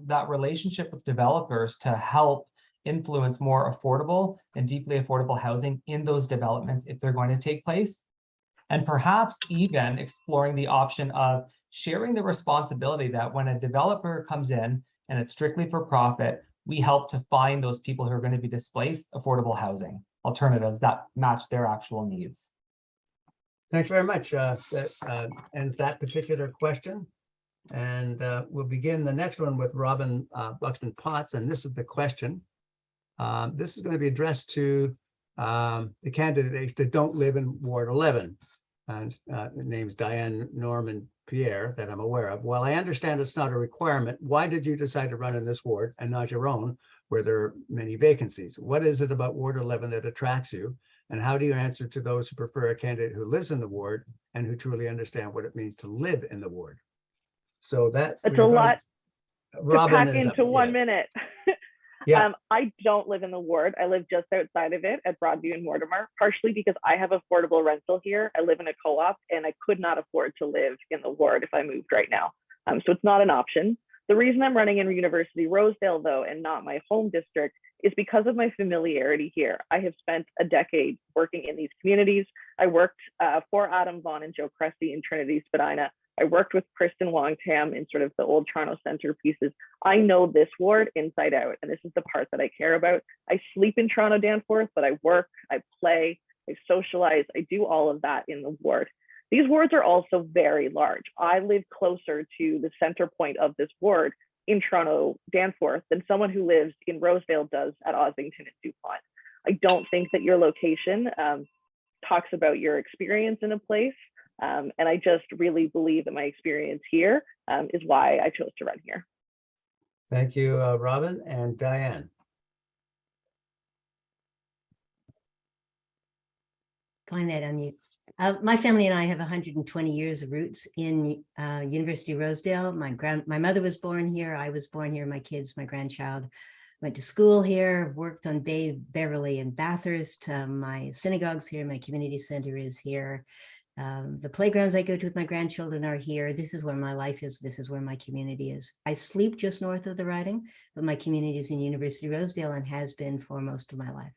that relationship with developers to help influence more affordable and deeply affordable housing in those developments if they're going to take place. And perhaps even exploring the option of sharing the responsibility that when a developer comes in and it's strictly for profit, we help to find those people who are going to be displaced affordable housing alternatives that match their actual needs. Thanks very much. That ends that particular question. And we'll begin the next one with Robin Buxton Potts. And this is the question. This is going to be addressed to the candidates that don't live in Ward 11. And the name's Dianne, Norman, Pierre, that I'm aware of. While I understand it's not a requirement, why did you decide to run in this ward and not your own, where there are many vacancies? What is it about Ward 11 that attracts you? And how do you answer to those who prefer a candidate who lives in the ward and who truly understand what it means to live in the ward? So that's a lot to pack into 1 minute. Yeah. I don't live in the ward. I live just outside of it at Broadview and Mortimer, partially because I have affordable rental here. I live in a co-op and I could not afford to live in the ward if I moved right now. So it's not an option. The reason I'm running in University Rosedale, though, and not my home district, is because of my familiarity here. I have spent a decade working in these communities. I worked for Adam Vaughn and Joe Cressy in Trinity Spadina. I worked with Kristen Wong-Tam in sort of the old Toronto Centre pieces. I know this ward inside out, and this is the part that I care about. I sleep in Toronto Danforth, but I work, I play, I socialize, I do all of that in the ward. These wards are also very large. I live closer to the center point of this ward in Toronto Danforth than someone who lives in Rosedale does at Ossington and DuPont. I don't think that your location talks about your experience in a place. And I just really believe that my experience here is why I chose to run here. Thank you, Robin and Dianne. Find that unmute. My family and I have 120 years of roots in University Rosedale. My mother was born here. I was born here. My kids, my grandchild went to school here, worked on Bay, Beverly and Bathurst. My synagogue's here. My community center is here. The playgrounds I go to with my grandchildren are here. This is where my life is. This is where my community is. I sleep just north of the riding, but my community is in University Rosedale and has been for most of my life.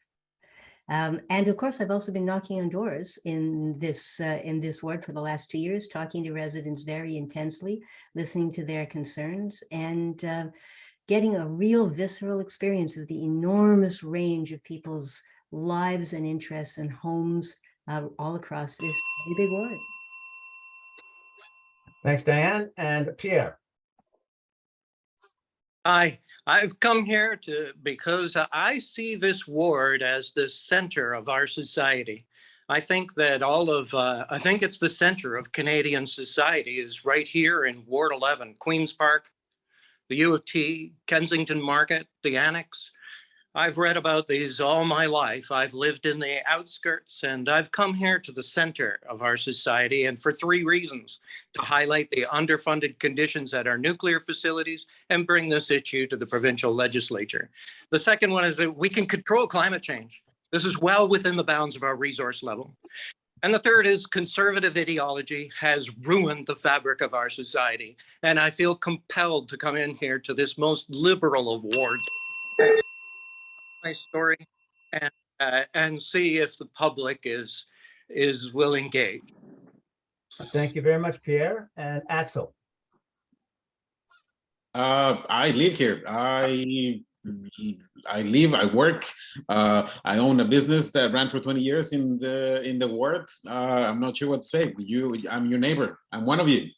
And of course, I've also been knocking on doors in this ward for the last 2 years, talking to residents very intensely, listening to their concerns, and getting a real visceral experience of the enormous range of people's lives and interests and homes all across this big ward. Thanks, Dianne. And Pierre. I've come here because I see this ward as the center of our society. I think that I think it's the center of Canadian society is right here in Ward 11, Queen's Park, the U of T, Kensington Market, the Annex. I've read about these all my life. I've lived in the outskirts and I've come here to the center of our society, and for 3 reasons: to highlight the underfunded conditions at our nuclear facilities and bring this issue to the provincial legislature. The second one is that we can control climate change. This is well within the bounds of our resource level. And the third is conservative ideology has ruined the fabric of our society. And I feel compelled to come in here to this most liberal of wards, my story, and see if the public will engage. Thank you very much, Pierre. And Axel. I live here. I live, I work. I own a business that ran for 20 years in the ward. I'm not sure what to say. I'm your neighbor. I'm one of you.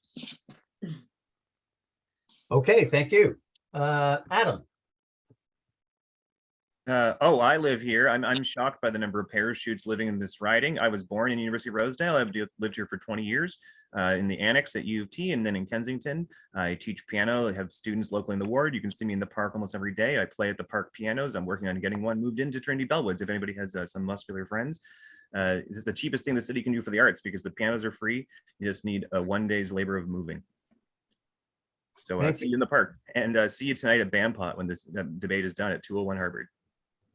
Okay, thank you. Adam. I live here. I'm shocked by the number of parachutes living in this riding. I was born in University of Rosedale. I've lived here for 20 years in the Annex at U of T and then in Kensington. I teach piano. I have students locally in the ward. You can see me in the park almost every day. I play at the park pianos. I'm working on getting one moved into Trinity Bellwoods if anybody has some muscular friends. This is the cheapest thing the city can do for the arts because the pianos are free. You just need 1 day's labor of moving. So see you in the park, and see you tonight at Bampot when this debate is done at 201 Harbord.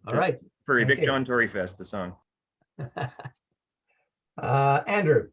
All right. For a Vic John Tory Fest, the song. Andrew.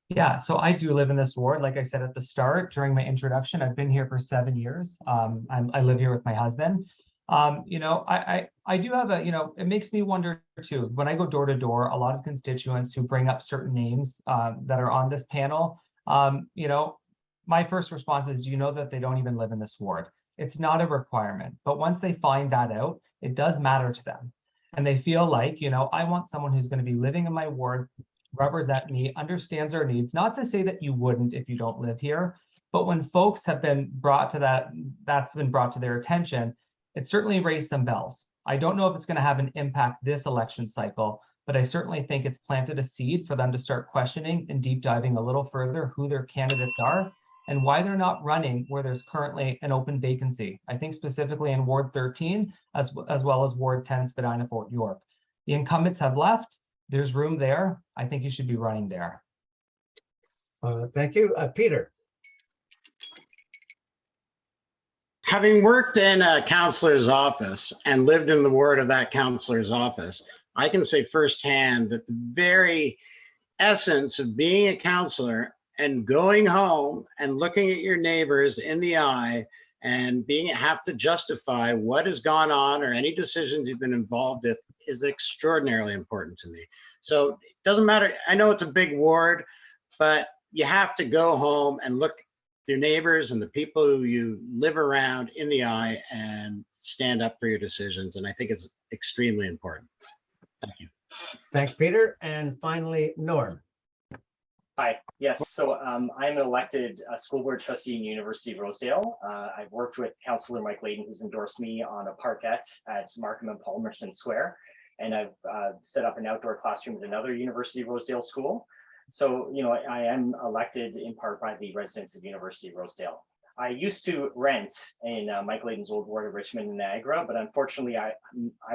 Yeah, so I do live in this ward. Like I said at the start, during my introduction, I've been here for 7 years. I live here with my husband. I do have it makes me wonder too, when I go door to door, a lot of constituents who bring up certain names that are on this panel, my first response is, do you know that they don't even live in this ward? It's not a requirement, but once they find that out, it does matter to them. And they feel like, I want someone who's going to be living in my ward, represent me, understands our needs. Not to say that you wouldn't if you don't live here, but when folks have been brought to that's been brought to their attention, it certainly raised some bells. I don't know if it's going to have an impact this election cycle, but I certainly think it's planted a seed for them to start questioning and deep diving a little further who their candidates are and why they're not running where there's currently an open vacancy. I think specifically in Ward 13, as well as Ward 10, Spadina, Fort York. The incumbents have left. there's room there. I think you should be running there. Thank you. Peter. Having worked in a counselor's office and lived in the ward of that counselor's office, I can say firsthand that the very essence of being a counselor and going home and looking at your neighbors in the eye and have to justify what has gone on or any decisions you've been involved with is extraordinarily important to me. So it doesn't matter. I know it's a big ward, but you have to go home and look your neighbors and the people who you live around in the eye and stand up for your decisions. And I think it's extremely important. Thank you. Thanks, Peter. And finally, Norm. Hi, yes, so I'm an elected school board trustee in University of Rosedale. I've worked with Councillor Mike Layton, who's endorsed me on a parkette at Markham and Palmerston Square. And I've set up an outdoor classroom at another University of Rosedale school. So, you know, I am elected in part by the residents of University of Rosedale. I used to rent in Mike Layton's old ward of Richmond and Niagara, but unfortunately I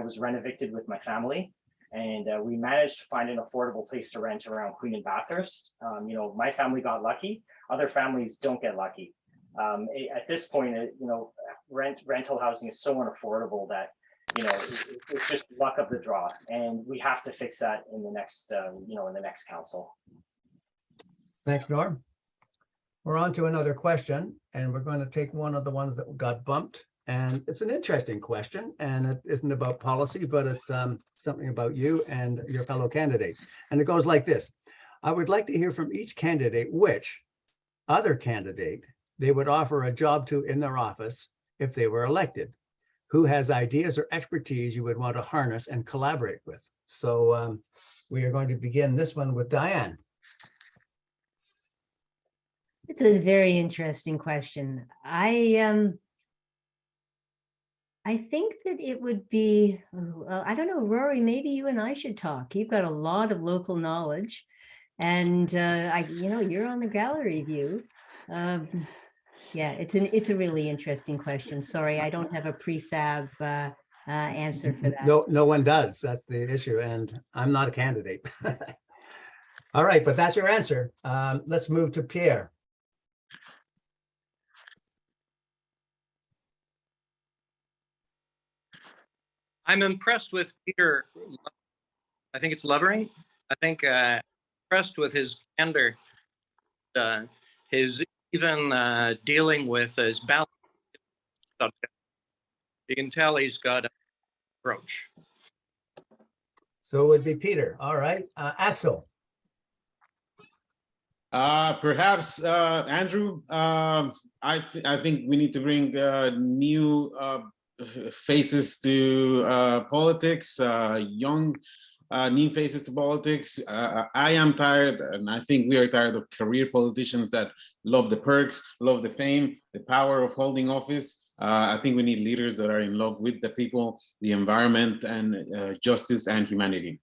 was rent evicted with my family. And we managed to find an affordable place to rent around Queen and Bathurst. You know, my family got lucky. Other families don't get lucky. At this point, you know, rental housing is so unaffordable that, you know, it's just luck of the draw. And we have to fix that in the next, you know, in the next council. Thanks, Norm. We're on to another question, and we're going to take one of the ones that got bumped. And it's an interesting question, and it isn't about policy, but it's something about you and your fellow candidates. And it goes like this. I would like to hear from each candidate which other candidate they would offer a job to in their office if they were elected, who has ideas or expertise you would want to harness and collaborate with. So we are going to begin this one with Dianne. It's a very interesting question. I think that it would be, I don't know, Rory, maybe you and I should talk. You've got a lot of local knowledge, and you know, you're on the gallery view. Yeah, it's a really interesting question. Sorry, I don't have a prefab answer for that. No one does. That's the issue, and I'm not a candidate. All right, but that's your answer. Let's move to Pierre. I'm impressed with Peter. I think it's Lovering. I think impressed with his candor, his even dealing with his balance subject. You can tell he's got an approach. So it would be Peter. All right, Axel. Perhaps Andrew. I think we need to bring new faces to politics, young new faces to politics. I am tired, and I think we are tired of career politicians that love the perks, love the fame, the power of holding office. I think we need leaders that are in love with the people, the environment, and justice and humanity.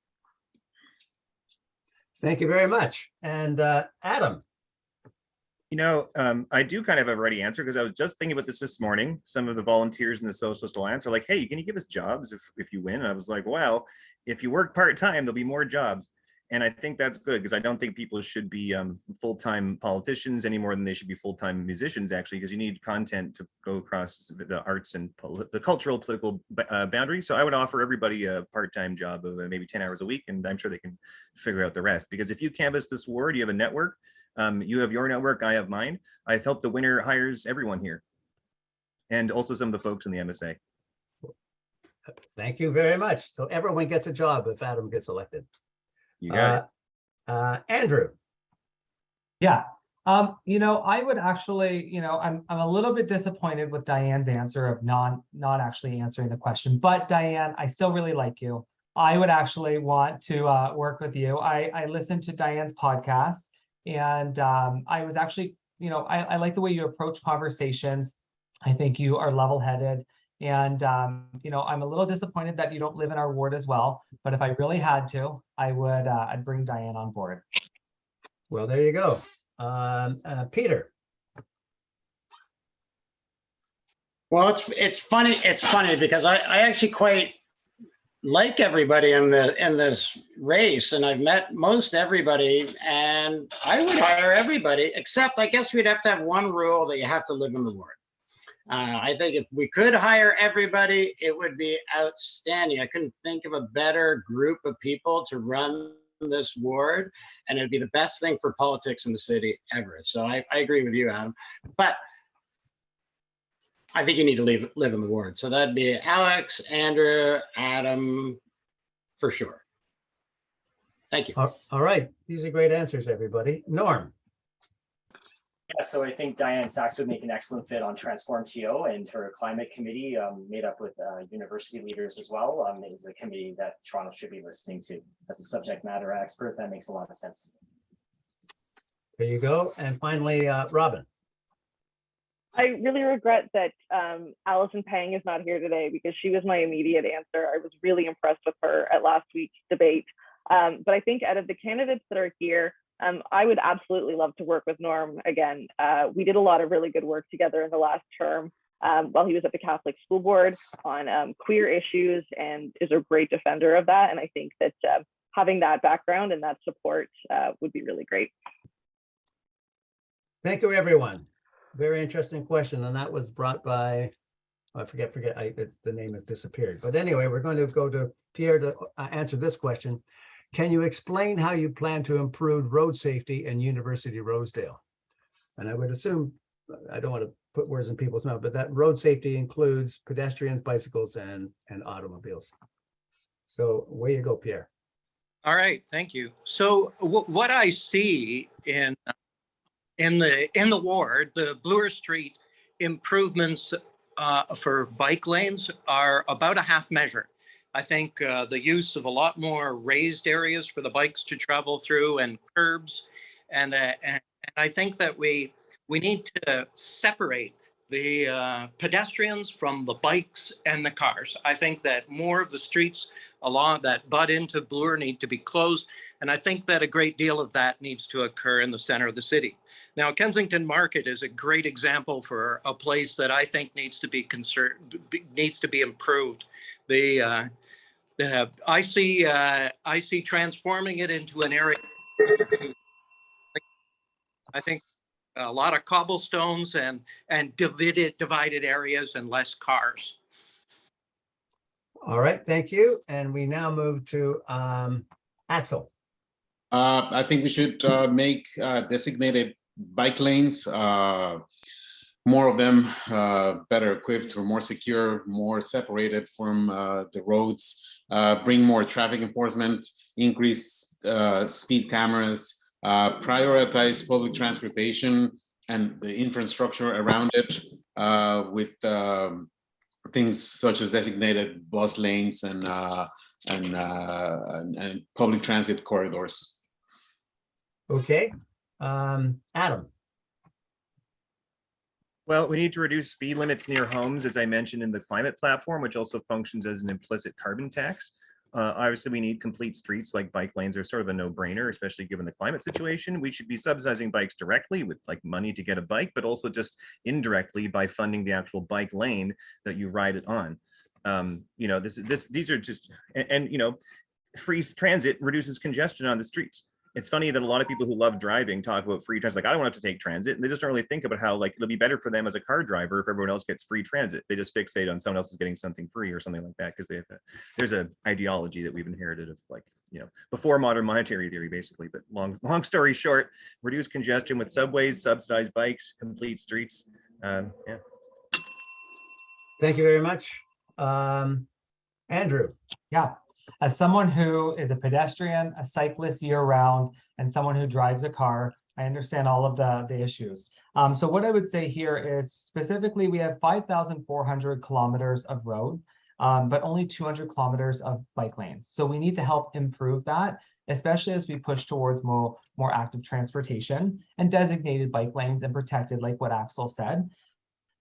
Thank you very much. And Adam. You know, I do kind of have a ready answer, because I was just thinking about this morning. Some of the volunteers in the Socialist Alliance are like, hey, can you give us jobs if you win? And I was like, well, if you work part-time, there'll be more jobs. And I think that's good, because I don't think people should be full-time politicians any more than they should be full-time musicians, actually, because you need content to go across the arts and the cultural, political boundary. So I would offer everybody a part-time job of maybe 10 hours a week, and I'm sure they can figure out the rest. Because if you canvass this ward, you have a network. You have your network, I have mine. I hope the winner hires everyone here, and also some of the folks in the MSA. Thank you very much. So everyone gets a job if Adam gets elected. You got it. Andrew. Yeah. You know, I would actually, you know, I'm a little bit disappointed with Diane's answer of not actually answering the question. But Dianne, I still really like you. I would actually want to work with you. I listened to Diane's podcast. And I was actually, you know, I like the way you approach conversations. I think you are level-headed. And, you know, I'm a little disappointed that you don't live in our ward as well. But if I really had to, I would I'd bring Dianne on board. Well, there you go. Peter. Well, it's funny. It's funny because I actually quite like everybody in this race, and I've met most everybody, and I would hire everybody, except I guess we'd have to have one rule that you have to live in the ward. I think if we could hire everybody, it would be outstanding. I couldn't think of a better group of people to run this ward, and it'd be the best thing for politics in the city ever. So I agree with you, Adam. But I think you need to live in the ward. So that'd be Alex, Andrew, Adam, for sure. Thank you. All right. These are great answers, everybody. Norm. Yeah, so I think Dianne Saxe would make an excellent fit on Transform TO, and her climate committee, made up with university leaders as well, is a committee that Toronto should be listening to. As a subject matter expert, that makes a lot of sense. There you go. And finally, Robin. I really regret that Alison Pang is not here today, because she was my immediate answer. I was really impressed with her at last week's debate. But I think out of the candidates that are here, I would absolutely love to work with Norm again. We did a lot of really good work together in the last term while he was at the Catholic School Board on queer issues, and is a great defender of that. And I think that having that background and that support would be really great. Thank you, everyone. Very interesting question, and that was brought by, I forget, the name has disappeared. But anyway, we're going to go to Pierre to answer this question. Can you explain how you plan to improve road safety in University Rosedale? And I would assume, I don't want to put words in people's mouth, but that road safety includes pedestrians, bicycles, and automobiles. So where you go, Pierre. All right, thank you. So what I see in the ward, the Bloor Street improvements for bike lanes are about a half measure. I think the use of a lot more raised areas for the bikes to travel through, and curbs, and I think that we need to separate the pedestrians from the bikes and the cars. I think that more of the streets along that butt into Bloor need to be closed, and I think that a great deal of that needs to occur in the center of the city. Now, Kensington Market is a great example for a place that I think needs to be improved. I see transforming it into an area. I think a lot of cobblestones and divided areas and less cars. All right, thank you. And we now move to Axel. I think we should make designated bike lanes, more of them better equipped or more secure, more separated from the roads, bring more traffic enforcement, increase speed cameras, prioritize public transportation and the infrastructure around it with things such as designated bus lanes and public transit corridors. Okay, Adam. Well, we need to reduce speed limits near homes, as I mentioned in the climate platform, which also functions as an implicit carbon tax. Obviously, we need complete streets, like bike lanes are sort of a no-brainer, especially given the climate situation. We should be subsidizing bikes directly with like money to get a bike, but also just indirectly by funding the actual bike lane that you ride it on. You know, these are just, and you know, free transit reduces congestion on the streets. It's funny that a lot of people who love driving talk about free transit, like, I don't want to take transit. And they just don't really think about how, like, it'll be better for them as a car driver if everyone else gets free transit. They just fixate on someone else is getting something free or something like that, because they have there's an ideology that we've inherited of, like, you know, before modern monetary theory, basically. But long story short, reduce congestion with subways, subsidized bikes, complete streets. Yeah. Thank you very much. Andrew. Yeah. As someone who is a pedestrian, a cyclist year-round, and someone who drives a car, I understand all of the issues. So what I would say here is, specifically, we have 5,400 kilometers of road, but only 200 kilometers of bike lanes. So we need to help improve that, especially as we push towards more active transportation and designated bike lanes and protected, like what Axel said.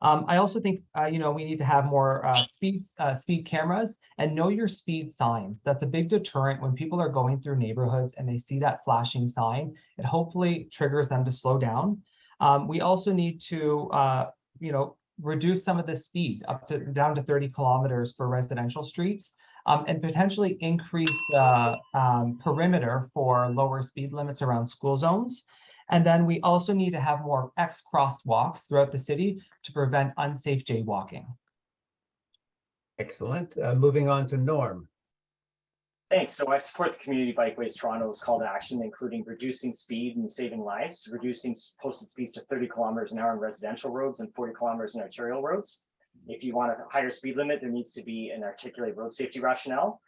I also think, you know, we need to have more speed cameras and know your speed signs. That's a big deterrent when people are going through neighborhoods and they see that flashing sign. It hopefully triggers them to slow down. We also need to, you know, reduce some of the speed down to 30 kilometers for residential streets, and potentially increase the perimeter for lower speed limits around school zones. And then we also need to have more X crosswalks throughout the city to prevent unsafe jaywalking. Excellent. Moving on to Norm. Thanks. So I support the Community Bikeways Toronto's call to action, including reducing speed and saving lives, reducing posted speeds to 30 kilometers an hour on residential roads and 40 kilometers in arterial roads. If you want a higher speed limit, there needs to be an articulated road safety rationale.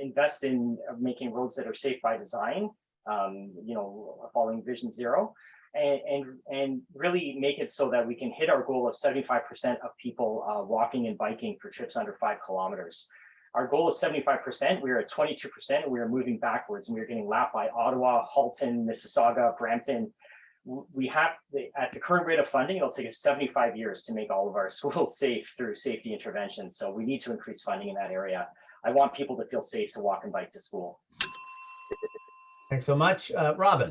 Invest in making roads that are safe by design, following Vision Zero, and really make it so that we can hit our goal of 75% of people walking and biking for trips under 5 kilometers. Our goal is 75%. We are at 22%, and we are moving backwards. And we are getting lapped by Ottawa, Halton, Mississauga, Brampton. We have, at the current rate of funding, it'll take us 75 years to make all of our schools safe through safety interventions. So we need to increase funding in that area. I want people to feel safe to walk and bike to school. Thanks so much. Robin.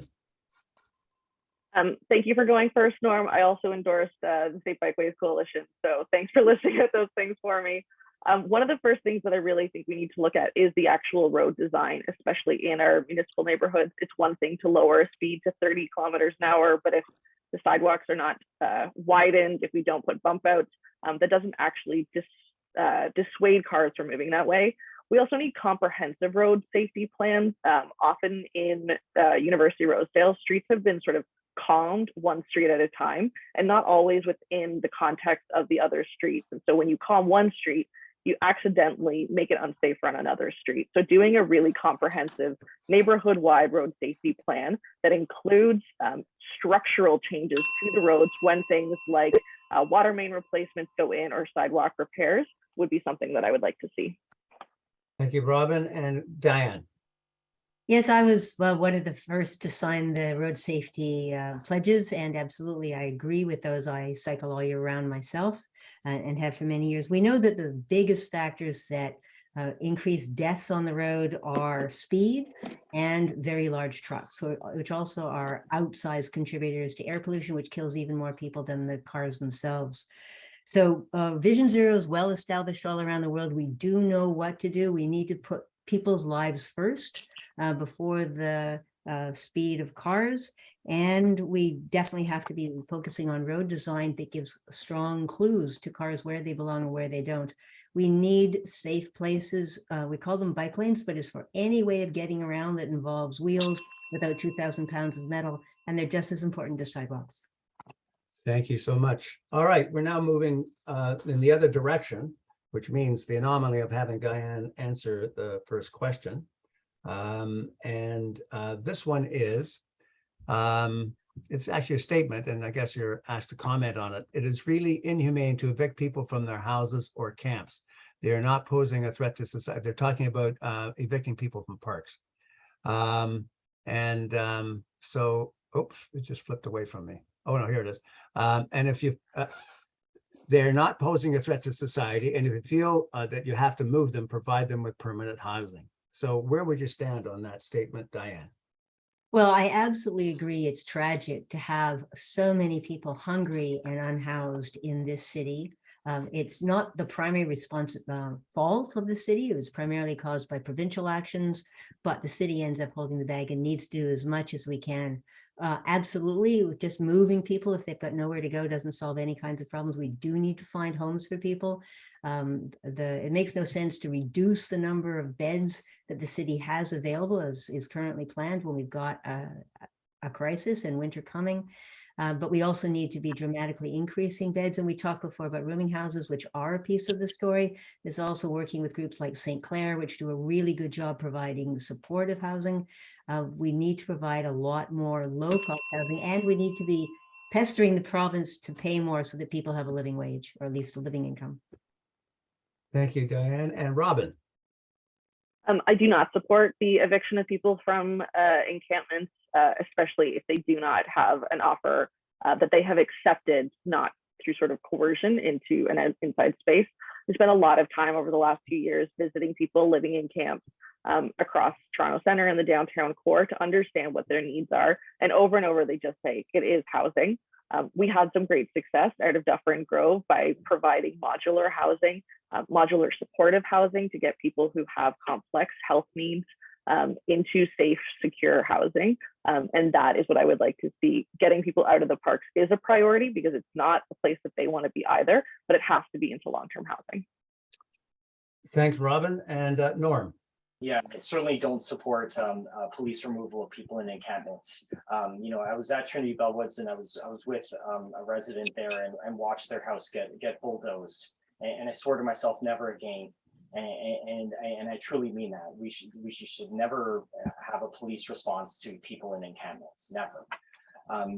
Thank you for going first, Norm. I also endorsed the Safe Bikeways Coalition. So thanks for listing out those things for me. One of the first things that I really think we need to look at is the actual road design, especially in our municipal neighborhoods. It's one thing to lower speed to 30 kilometers an hour, but if the sidewalks are not widened, if we don't put bump outs, that doesn't actually dissuade cars from moving that way. We also need comprehensive road safety plans. Often in University Rosedale, streets have been sort of calmed one street at a time and not always within the context of the other streets. And so when you calm one street, you accidentally make it unsafe on another street. So doing a really comprehensive neighborhood-wide road safety plan that includes structural changes to the roads when things like water main replacements go in or sidewalk repairs would be something that I would like to see. Thank you, Robin. And Dianne. Yes, I was one of the first to sign the road safety pledges, and absolutely I agree with those. I cycle all year round myself and have for many years. We know that the biggest factors that increase deaths on the road are speed and very large trucks, which also are outsized contributors to air pollution, which kills even more people than the cars themselves. So Vision Zero is well established all around the world. We do know what to do. We need to put people's lives first before the speed of cars. And we definitely have to be focusing on road design that gives strong clues to cars where they belong and where they don't. We need safe places. We call them bike lanes, but it's for any way of getting around that involves wheels without 2,000 pounds of metal. And they're just as important as sidewalks. Thank you so much. All right, we're now moving in the other direction, which means the anomaly of having Dianne answer the first question. This one is, it's actually a statement, and I guess you're asked to comment on it. It is really inhumane to evict people from their houses or camps. They are not posing a threat to society. They're talking about evicting people from parks. So, oops, it just flipped away from me. Oh no, here it is. And if you, they're not posing a threat to society, and if you feel that you have to move them, provide them with permanent housing. So where would you stand on that statement, Dianne? Well, I absolutely agree. It's tragic to have so many people hungry and unhoused in this city. It's not the primary fault of the city. It was primarily caused by provincial actions, but the city ends up holding the bag and needs to do as much as we can. Absolutely, just moving people if they've got nowhere to go doesn't solve any kinds of problems. We do need to find homes for people. It makes no sense to reduce the number of beds that the city has available as is currently planned when we've got a crisis and winter coming. But we also need to be dramatically increasing beds. And we talked before about rooming houses, which are a piece of the story. There's also working with groups like Sinclair, which do a really good job providing supportive housing. We need to provide a lot more low-cost housing, and we need to be pestering the province to pay more so that people have a living wage, or at least a living income. Thank you, Dianne. And Robin. I do not support the eviction of people from encampments, especially if they do not have an offer that they have accepted, not through sort of coercion into an inside space. We spent a lot of time over the last few years visiting people living in camps across Toronto Centre and the downtown core to understand what their needs are. And over they just say it is housing. We had some great success out of Dufferin Grove by providing modular housing, modular supportive housing to get people who have complex health needs into safe, secure housing. And that is what I would like to see. Getting people out of the parks is a priority because it's not a place that they want to be either, but it has to be into long-term housing. Thanks, Robin. And Norm. Yeah, I certainly don't support police removal of people in encampments. You know, I was at Trinity Bellwoods and I was with a resident there and watched their house get bulldozed. And I swore to myself, never again. And I truly mean that. We should never have a police response to people in encampments, never.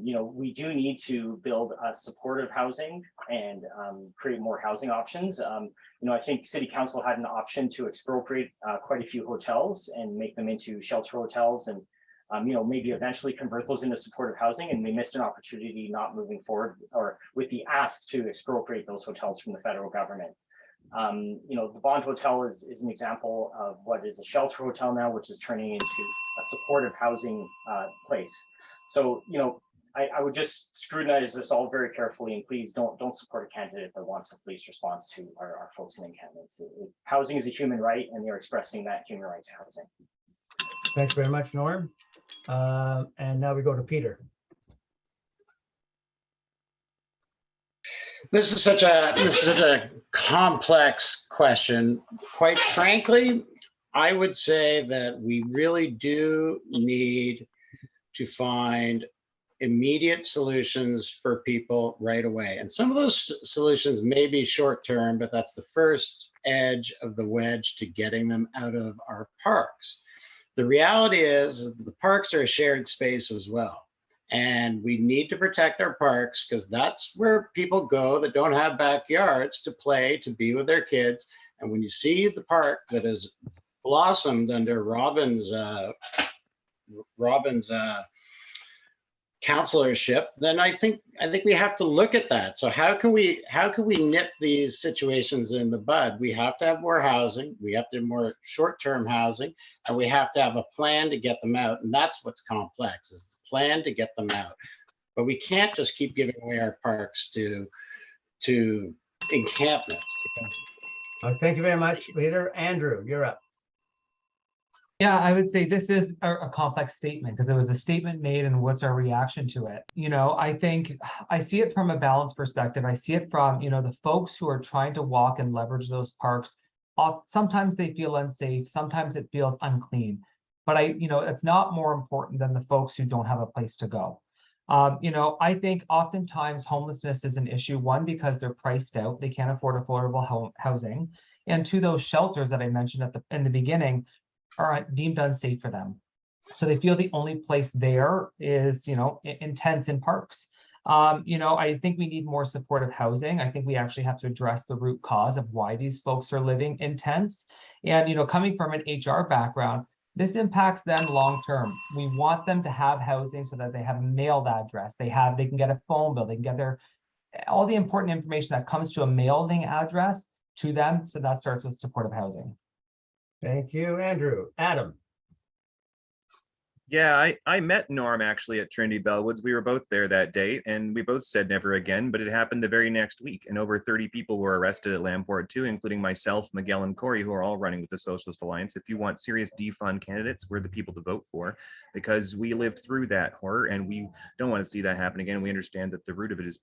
You know, we do need to build supportive housing and create more housing options. You know, I think City Council had an option to expropriate quite a few hotels and make them into shelter hotels and, you know, maybe eventually convert those into supportive housing, and they missed an opportunity not moving forward or with the ask to expropriate those hotels from the federal government. You know, the Bond Hotel is an example of what is a shelter hotel now, which is turning into a supportive housing place. So, you know, I would just scrutinize this all very carefully, and please don't support a candidate that wants a police response to our folks in encampments. Housing is a human right, and they're expressing that human right to housing. Thanks very much, Norm. And now we go to Peter. This is such a complex question. Quite frankly, I would say that we really do need to find immediate solutions for people right away. And some of those solutions may be short-term, but that's the first edge of the wedge to getting them out of our parks. The reality is the parks are a shared space as well. And we need to protect our parks because that's where people go that don't have backyards to play, to be with their kids. And when you see the park that has blossomed under Robin's councillorship, then I think we have to look at that. So how can we nip these situations in the bud? We have to have more housing, we have to have more short-term housing, and we have to have a plan to get them out. And that's what's complex, is the plan to get them out. But we can't just keep giving away our parks to encampments. Thank you very much, Peter. Andrew, you're up. Yeah, I would say this is a complex statement because there was a statement made and what's our reaction to it. You know, I think I see it from a balanced perspective. I see it from, you know, the folks who are trying to walk and leverage those parks. Sometimes they feel unsafe, sometimes it feels unclean, but you know, it's not more important than the folks who don't have a place to go. You know, I think oftentimes homelessness is an issue, one, because they're priced out, they can't afford affordable housing, and two, those shelters that I mentioned in the beginning are deemed unsafe for them. So they feel the only place there is, you know, in tents in parks. You know, I think we need more supportive housing. I think we actually have to address the root cause of why these folks are living in tents. And, you know, coming from an HR background, this impacts them long-term. We want them to have housing so that they have a mailed address. They can get a phone bill, they can get all the important information that comes to a mailing address to them. So that starts with supportive housing. Thank you, Andrew. Adam. Yeah, I met Norm actually at Trinity Bellwoods. We were both there that day and we both said never again, but it happened the very next week. And over 30 people were arrested at Lamport too, including myself, Miguel, and Corey, who are all running with the Socialist Alliance. If you want serious defund candidates, we're the people to vote for, because we lived through that horror and we don't want to see that happen again. We understand that the root of it is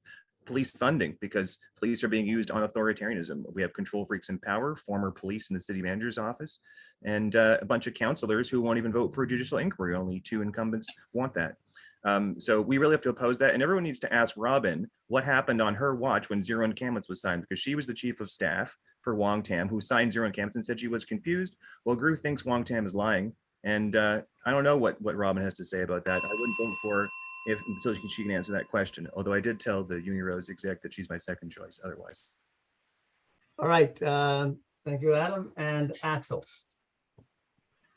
police funding, because police are being used on authoritarianism. We have control freaks in power, former police in the city manager's office, and a bunch of councillors who won't even vote for a judicial inquiry. Only 2 incumbents want that. So we really have to oppose that. And everyone needs to ask Robin what happened on her watch when zero encampments was signed, because she was the chief of staff for Wong Tam, who signed zero encampments and said she was confused. Well, Gru thinks Wong Tam is lying. And I don't know what Robin has to say about that. I wouldn't vote for her so she can answer that question. Although I did tell the UniRose exec that she's my second choice otherwise. All right. Thank you, Adam. And Axel.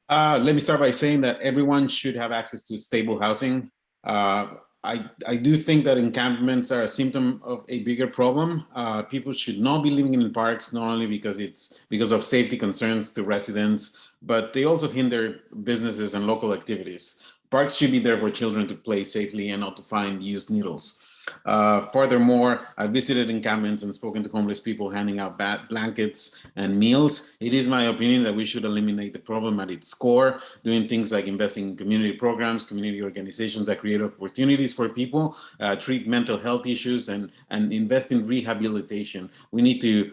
Let me start by saying that everyone should have access to stable housing. I do think that encampments are a symptom of a bigger problem. People should not be living in parks, not only because of safety concerns to residents, but they also hinder businesses and local activities. Parks should be there for children to play safely and not to find used needles. Furthermore, I visited encampments and spoken to homeless people handing out blankets and meals. It is my opinion that we should eliminate the problem at its core, doing things like investing in community programs, community organizations that create opportunities for people, treat mental health issues, and invest in rehabilitation. We need to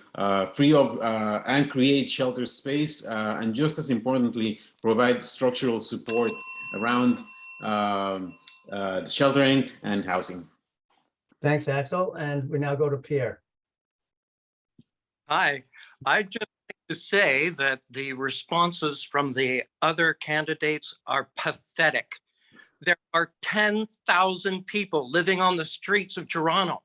free up and create shelter space, and just as importantly, provide structural support around sheltering and housing. Thanks, Axel. And we now go to Pierre. Hi, I'd just like to say that the responses from the other candidates are pathetic. There are 10,000 people living on the streets of Toronto.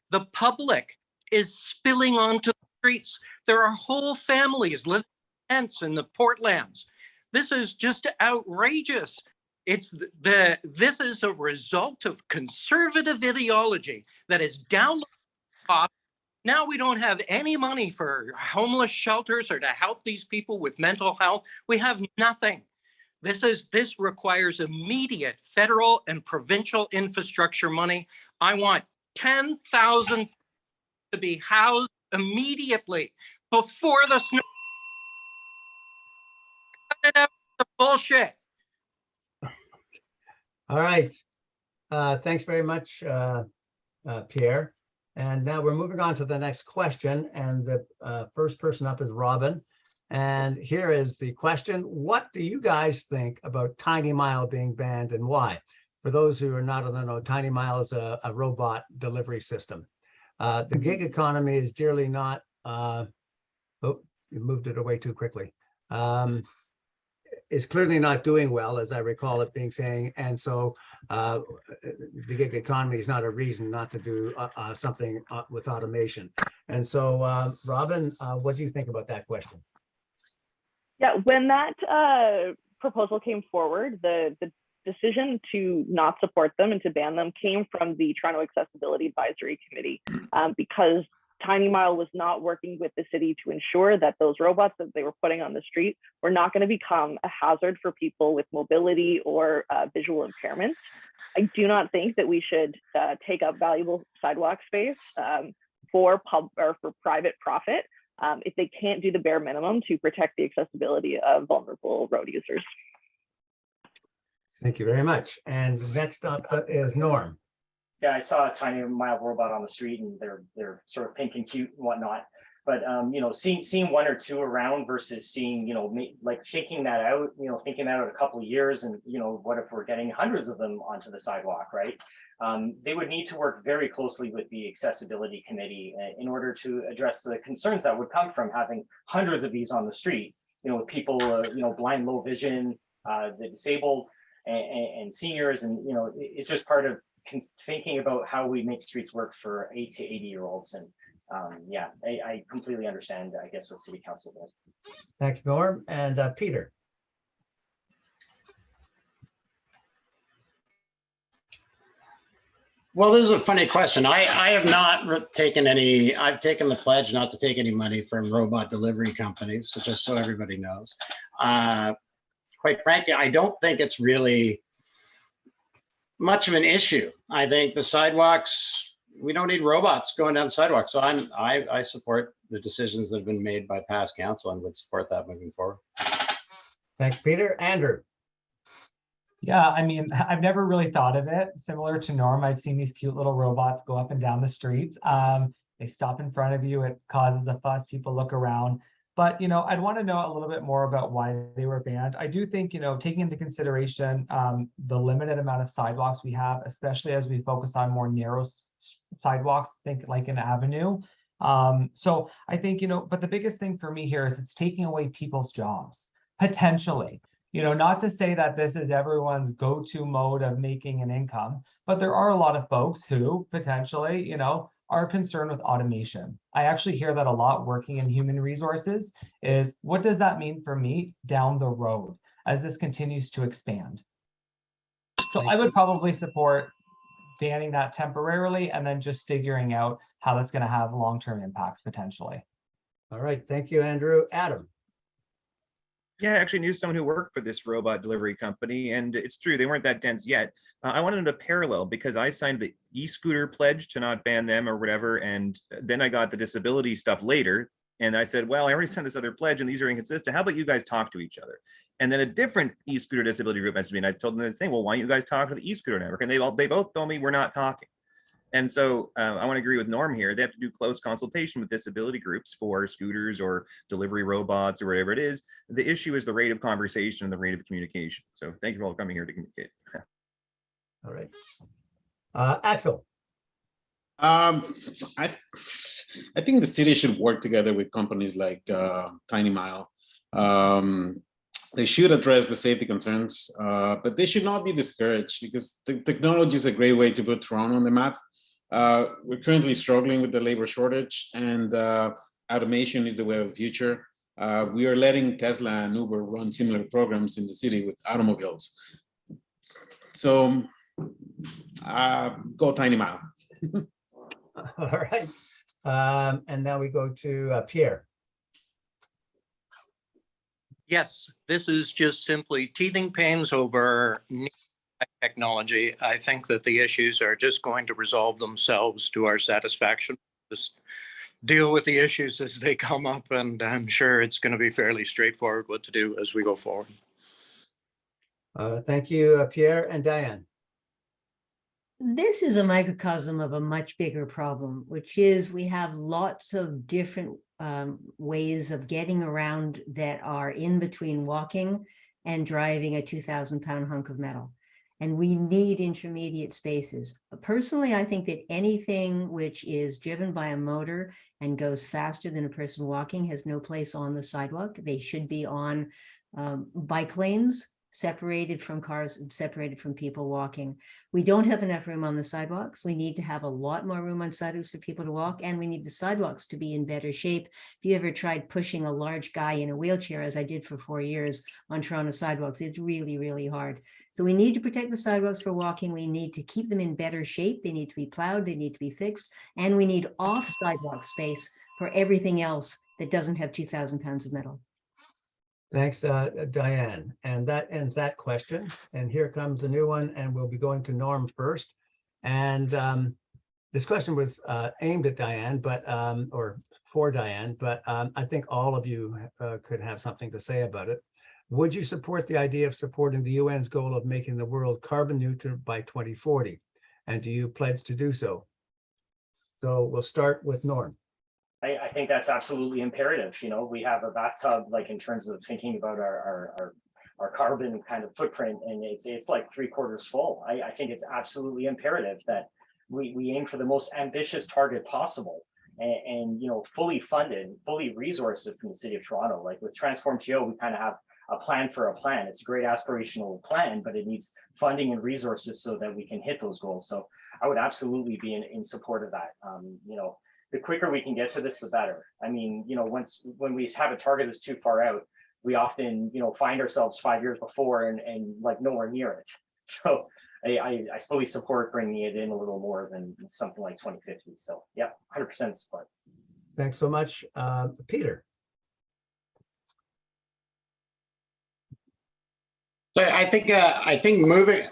The public is spilling onto the streets. There are whole families living in tents in the Portlands. This is just outrageous. This is a result of conservative ideology that is down the top. Now we don't have any money for homeless shelters or to help these people with mental health. We have nothing. This requires immediate federal and provincial infrastructure money. I want 10,000 to be housed immediately before the snow. Cut it out, the bullshit. All right. Thanks very much, Pierre. And now we're moving on to the next question. And the first person up is Robin. And here is the question. What do you guys think about Tiny Mile being banned and why? For those who are not in the know, Tiny Mile is a robot delivery system. The gig economy is dearly not, oh, you moved it away too quickly. Is clearly not doing well, as I recall it being saying. And so the gig economy is not a reason not to do something with automation. And so, Robin, what do you think about that question? Yeah, when that proposal came forward, the decision to not support them and to ban them came from the Toronto Accessibility Advisory Committee because Tiny Mile was not working with the city to ensure that those robots that they were putting on the street were not going to become a hazard for people with mobility or visual impairments. I do not think that we should take up valuable sidewalk space for private profit if they can't do the bare minimum to protect the accessibility of vulnerable road users. Thank you very much. And next up is Norm. Yeah, I saw a Tiny Mile robot on the street, and they're sort of pink and cute and whatnot. But you know, seeing one or two around versus seeing, you know, like shaking that out, you know, thinking that out a couple of years, and you know, what if we're getting hundreds of them onto the sidewalk, right? They would need to work very closely with the accessibility committee in order to address the concerns that would come from having hundreds of these on the street. You know, with people, you know, blind, low vision, the disabled, and seniors, and you know, it's just part of thinking about how we make streets work for 8 to 80-year-olds. And yeah, I completely understand, I guess, what City Council does. Thanks, Norm. And Peter. Well, this is a funny question. I have not taken any, I've taken the pledge not to take any money from robot delivery companies, so just so everybody knows. Quite frankly, I don't think it's really much of an issue. I think the sidewalks, we don't need robots going down the sidewalk. So I support the decisions that have been made by past council and would support that moving forward. Thanks, Peter. Andrew. Yeah, I mean, I've never really thought of it. Similar to Norm, I've seen these cute little robots go up and down the streets. They stop in front of you. It causes a fuss. People look around. But, you know, I'd want to know a little bit more about why they were banned. I do think, you know, taking into consideration the limited amount of sidewalks we have, especially as we focus on more narrow sidewalks, think like an avenue. So I think, you know, but the biggest thing for me here is it's taking away people's jobs, potentially. You know, not to say that this is everyone's go-to mode of making an income, but there are a lot of folks who potentially, you know, are concerned with automation. I actually hear that a lot working in human resources is, what does that mean for me down the road as this continues to expand? So I would probably support banning that temporarily and then just figuring out how that's going to have long-term impacts potentially. All right, thank you, Andrew. Adam. Yeah, I actually knew someone who worked for this robot delivery company, and it's true, they weren't that dense yet. I wanted to parallel because I signed the e-scooter pledge to not ban them or whatever, and then I got the disability stuff later, and I said, well, I already signed this other pledge and these are inconsistent. How about you guys talk to each other? And then a different e-scooter disability group messaged me, and I told them this thing, well, why don't you guys talk to the e-scooter network? And they both told me we're not talking. And so I want to agree with Norm here. They have to do close consultation with disability groups for scooters or delivery robots or whatever it is. The issue is the rate of conversation and the rate of communication. So thank you all for coming here to communicate. All right. Axel. I think the city should work together with companies like Tiny Mile. They should address the safety concerns, but they should not be discouraged because the technology is a great way to put Toronto on the map. We're currently struggling with the labor shortage, and automation is the way of the future. We are letting Tesla and Uber run similar programs in the city with automobiles. So go Tiny Mile. All right. And now we go to Pierre. Yes, this is just simply teething pains over technology. I think that the issues are just going to resolve themselves to our satisfaction. Just deal with the issues as they come up, and I'm sure it's going to be fairly straightforward what to do as we go forward. Thank you, Pierre and Dianne. This is a microcosm of a much bigger problem, which is we have lots of different ways of getting around that are in between walking and driving a 2,000-pound hunk of metal. And we need intermediate spaces. Personally, I think that anything which is driven by a motor and goes faster than a person walking has no place on the sidewalk. They should be on bike lanes, separated from cars and separated from people walking. We don't have enough room on the sidewalks. We need to have a lot more room on sidewalks for people to walk, and we need the sidewalks to be in better shape. If you ever tried pushing a large guy in a wheelchair, as I did for 4 years on Toronto sidewalks, it's really, really hard. So we need to protect the sidewalks for walking. We need to keep them in better shape. They need to be plowed. They need to be fixed. And we need off sidewalk space for everything else that doesn't have 2,000 pounds of metal. Thanks, Dianne. And that ends that question. And here comes a new one, and we'll be going to Norm first. And this question was aimed at Dianne, but or for Dianne, but I think all of you could have something to say about it. Would you support the idea of supporting the UN's goal of making the world carbon neutral by 2040? And do you pledge to do so? So we'll start with Norm. I think that's absolutely imperative. You know, we have a bathtub, like in terms of thinking about our carbon kind of footprint, and it's like 3/4 full. I think it's absolutely imperative that we aim for the most ambitious target possible, and you know, fully funded, fully resourced from the city of Toronto. Like with Transform TO, we kind of have a plan for a plan. It's a great aspirational plan, but it needs funding and resources so that we can hit those goals. So I would absolutely be in support of that. You know, the quicker we can get to this, the better. I mean, you know, when we have a target that's too far out, we often, you know, find ourselves 5 years before and like nowhere near it. So I fully support bringing it in a little more than something like 2050. So yeah, 100% support. Thanks so much, Peter. So I think moving,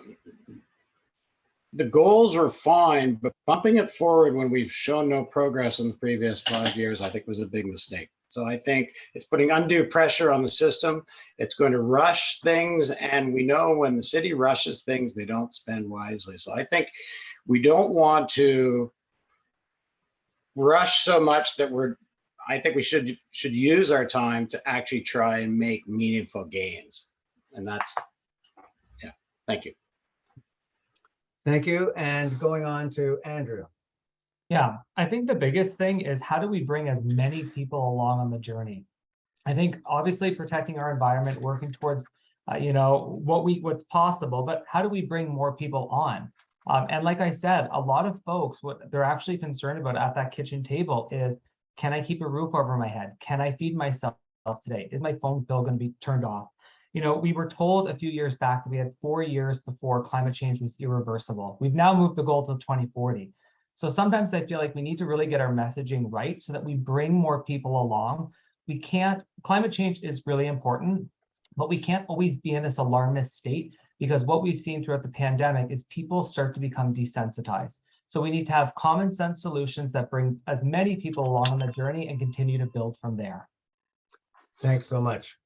the goals are fine, but bumping it forward when we've shown no progress in the previous 5 years, I think was a big mistake. So I think it's putting undue pressure on the system. It's going to rush things. And we know when the city rushes things, they don't spend wisely. So I think we don't want to rush so much that I think we should use our time to actually try and make meaningful gains. And that's, yeah, thank you. Thank you. And going on to Andrew. Yeah, I think the biggest thing is how do we bring as many people along on the journey? I think obviously protecting our environment, working towards, you know, what's possible, but how do we bring more people on? And like I said, a lot of folks, what they're actually concerned about at that kitchen table is, can I keep a roof over my head? Can I feed myself today? Is my phone bill going to be turned off? You know, we were told a few years back that we had 4 years before climate change was irreversible. We've now moved the goal to 2040. So sometimes I feel like we need to really get our messaging right so that we bring more people along. We can't, climate change is really important, But we can't always be in this alarmist state, because what we've seen throughout the pandemic is people start to become desensitized. So we need to have common sense solutions that bring as many people along on the journey and continue to build from there. Thanks so much.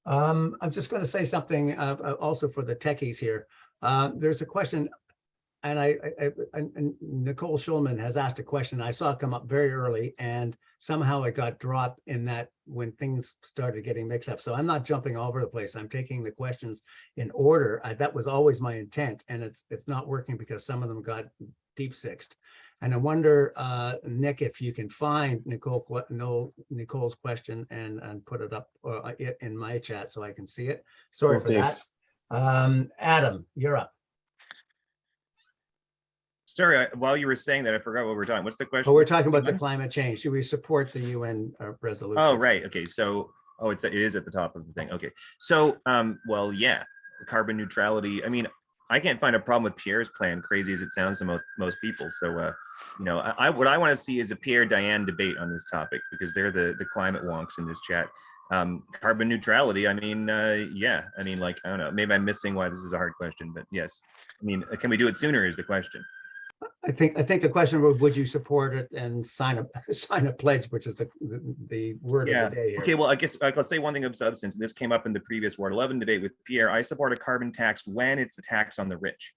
I'm just going to say something also for the techies here. There's a question, and Nicole Schulman has asked a question. I saw it come up very early, and somehow it got dropped in that when things started getting mixed up. So I'm not jumping all over the place. I'm taking the questions in order. That was always my intent, and it's not working because some of them got deep sixed. And I wonder, Nick, if you can find Nicole's question and put it up in my chat so I can see it. Sorry for that. Adam, you're up. Sorry, while you were saying that, I forgot what we were talking. What's the question? Oh, we're talking about the climate change. Do we support the UN resolution? Oh, right. Okay. So, it is at the top of the thing. Okay. So, well, yeah, carbon neutrality. I mean, I can't find a problem with Pierre's plan, crazy as it sounds to most people. So, you know, what I want to see is a Pierre Dianne debate on this topic, because they're the climate wonks in this chat. Carbon neutrality. I mean, yeah. I mean, like, I don't know. Maybe I'm missing why this is a hard question, but yes. I mean, can we do it sooner? Is the question. I think the question would you support it and sign a pledge, which is the word of the day here. Okay, well, I guess let's say one thing of substance. This came up in the previous Ward 11 debate with Pierre. I support a carbon tax when it's a tax on the rich.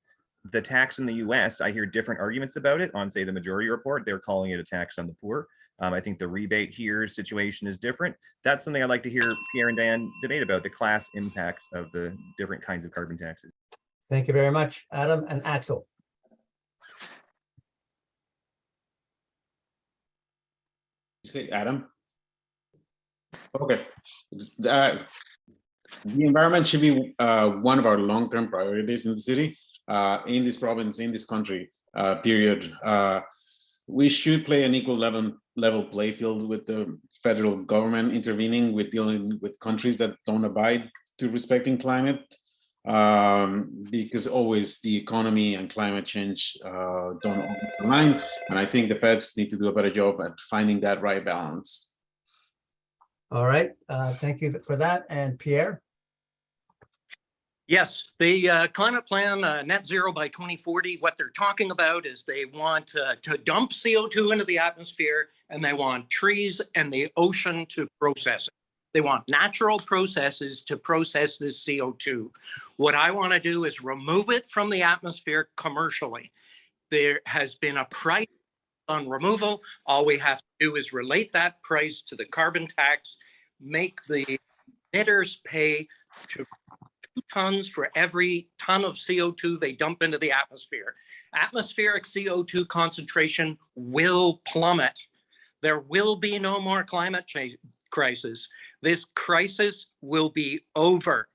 The tax in the US, I hear different arguments about it. On, say, the majority report, they're calling it a tax on the poor. I think the rebate here situation is different. That's something I'd like to hear Pierre and Dianne debate about, the class impacts of the different kinds of carbon taxes. Thank you very much, Adam. And Axel. Say Adam. Okay. The environment should be one of our long-term priorities in the city, in this province, in this country, period. We should play an equal level play field with the federal government intervening with dealing with countries that don't abide to respecting climate, because always the economy and climate change don't always align. And I think the feds need to do a better job at finding that right balance. All right, thank you for that. And Pierre? Yes, the climate plan, net zero by 2040, what they're talking about is they want to dump CO2 into the atmosphere, and they want trees and the ocean to process it. They want natural processes to process this CO2. What I want to do is remove it from the atmosphere commercially. There has been a price on removal. All we have to do is relate that price to the carbon tax, make the emitters pay to 2 tons for every ton of CO2 they dump into the atmosphere. Atmospheric CO2 concentration will plummet. There will be no more climate change crisis. This crisis will be over.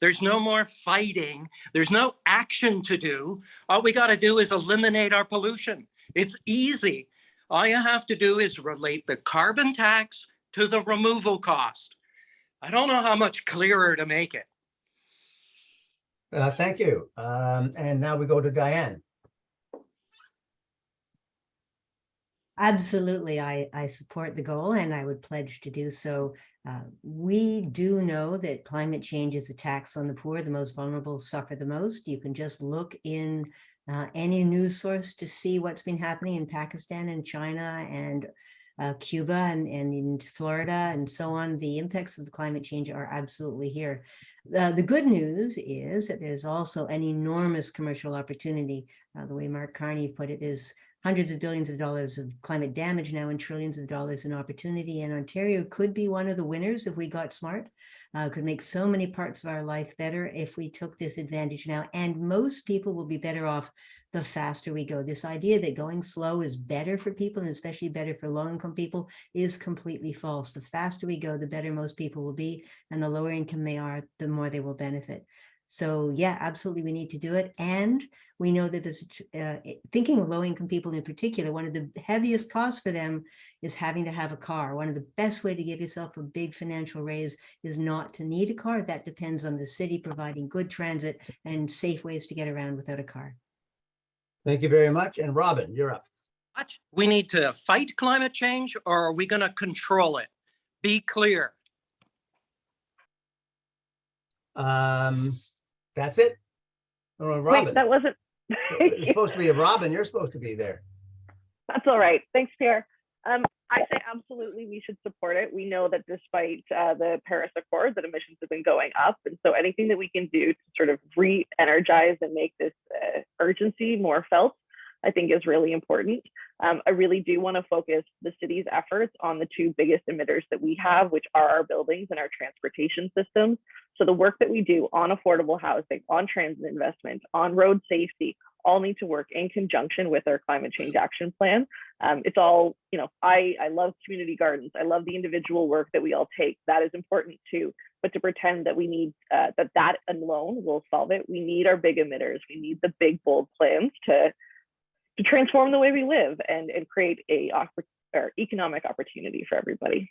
There's no more fighting. There's no action to do. All we got to do is eliminate our pollution. It's easy. All you have to do is relate the carbon tax to the removal cost. I don't know how much clearer to make it. Thank you. And now we go to Dianne. Absolutely, I support the goal, and I would pledge to do so. We do know that climate change is a tax on the poor. The most vulnerable suffer the most. You can just look in any news source to see what's been happening in Pakistan and China and Cuba and in Florida and so on. The impacts of the climate change are absolutely here. The good news is that there's also an enormous commercial opportunity. The way Mark Carney put it is hundreds of billions of dollars of climate damage now and trillions of dollars in opportunity. And Ontario could be one of the winners if we got smart, could make so many parts of our life better if we took this advantage now. And most people will be better off the faster we go. This idea that going slow is better for people, and especially better for low-income people, is completely false. The faster we go, the better most people will be, and the lower income they are, the more they will benefit. So yeah, absolutely, we need to do it. And we know that this, thinking of low-income people in particular, one of the heaviest costs for them is having to have a car. One of the best way to give yourself a big financial raise is not to need a car. That depends on the city providing good transit and safe ways to get around without a car. Thank you very much. And Robin, you're up. What? We need to fight climate change, or are we going to control it? Be clear. That's it. Oh, Robin. Wait, that wasn't. It's supposed to be a Robin. You're supposed to be there. That's all right. Thanks, Pierre. I say absolutely we should support it. We know that despite the Paris Accord, that emissions have been going up. And so anything that we can do to sort of re-energize and make this urgency more felt, I think is really important. I really do want to focus the city's efforts on the two biggest emitters that we have, which are our buildings and our transportation systems. So the work that we do on affordable housing, on transit investment, on road safety, all need to work in conjunction with our climate change action plan. It's all, you know, I love community gardens. I love the individual work that we all take. That is important too. But to pretend that we need that alone will solve it, we need our big emitters. We need the big, bold plans to transform the way we live and create a economic opportunity for everybody.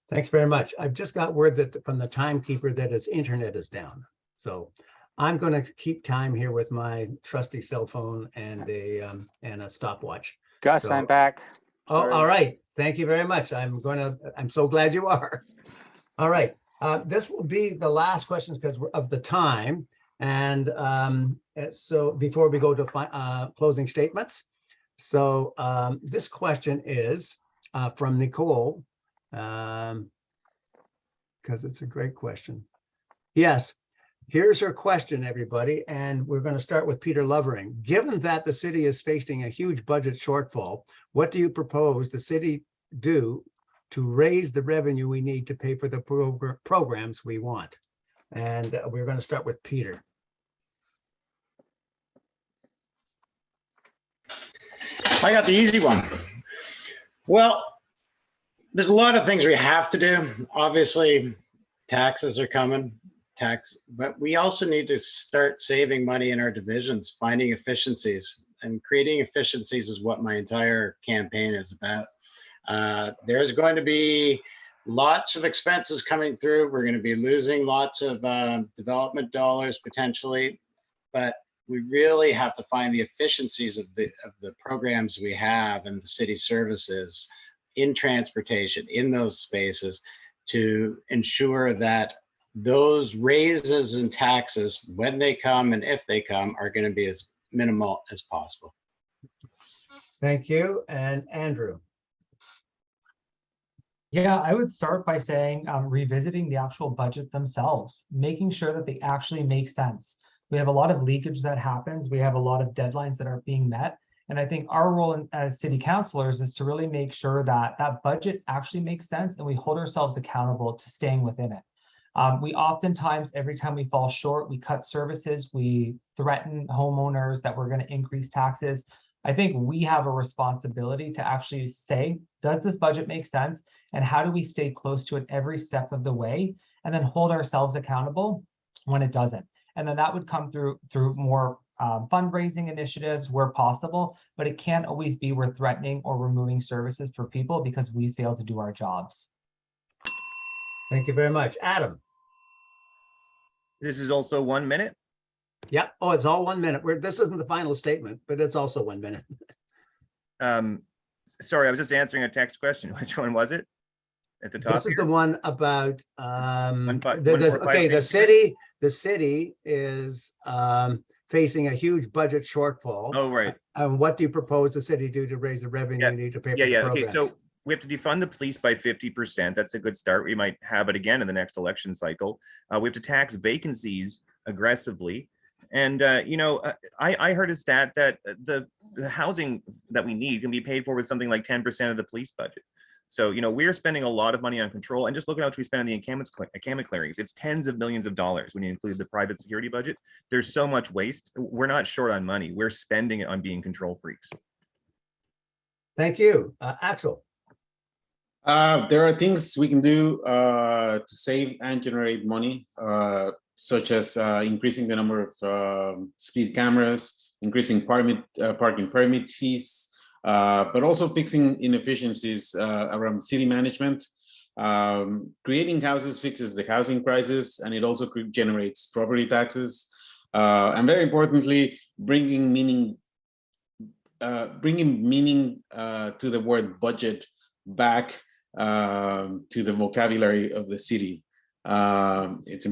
Thanks very much. I've just got word that from the timekeeper that his internet is down. So I'm going to keep time here with my trusty cell phone and a stopwatch. Gus, So- I'm back. Oh, Sorry. all right. Thank you very much. I'm so glad you are. All right. This will be the last questions because of the time. And so before we go to closing statements. So this question is from Nicole, because it's a great question. Yes. Here's her question, everybody, and we're going to start with Peter Lovering. Given that the city is facing a huge budget shortfall, what do you propose the city do to raise the revenue we need to pay for the programs we want? And we're going to start with Peter. I got the easy one. Well, there's a lot of things we have to do. Obviously, taxes are coming. But we also need to start saving money in our divisions, finding efficiencies, and creating efficiencies is what my entire campaign is about. There's going to be lots of expenses coming through. We're going to be losing lots of development dollars potentially, but we really have to find the efficiencies of the programs we have and the city services in transportation, in those spaces, to ensure that those raises and taxes, when they come and if they come, are going to be as minimal as possible. Thank you. And Andrew. Yeah, I would start by saying revisiting the actual budget themselves, making sure that they actually make sense. We have a lot of leakage that happens. We have a lot of deadlines that aren't being met. And I think our role as city councilors is to really make sure that that budget actually makes sense and we hold ourselves accountable to staying within it. We oftentimes, every time we fall short, we cut services, we threaten homeowners that we're going to increase taxes. I think we have a responsibility to actually say, does this budget make sense? And how do we stay close to it every step of the way? And then hold ourselves accountable when it doesn't. And then that would come through more fundraising initiatives where possible, but it can't always be we're threatening or removing services for people because we fail to do our jobs. Thank you very much. Adam. This is also 1 minute. Yep. Oh, it's all 1 minute. This isn't the final statement, but it's also 1 minute. Sorry, I was just answering a text question. Which one was it? At the top. This is the one about the city is facing a huge budget shortfall. Oh, right. What do you propose the city do to raise the revenue you need to pay for the programs? Okay, so we have to defund the police by 50%. That's a good start. We might have it again in the next election cycle. We have to tax vacancies aggressively. And, I heard a stat that the housing that we need can be paid for with something like 10% of the police budget. So, we're spending a lot of money on control, and just look at how much we spend on the encampment clearings. It's tens of millions of dollars when you include the private security budget. There's so much waste. We're not short on money. We're spending it on being control freaks. Thank you. Axel. There are things we can do to save and generate money, such as increasing the number of speed cameras, increasing parking permit fees, but also fixing inefficiencies around city management. Creating houses fixes the housing crisis, and it also generates property taxes. And very importantly, bringing meaning to the word budget back to the vocabulary of the city. It's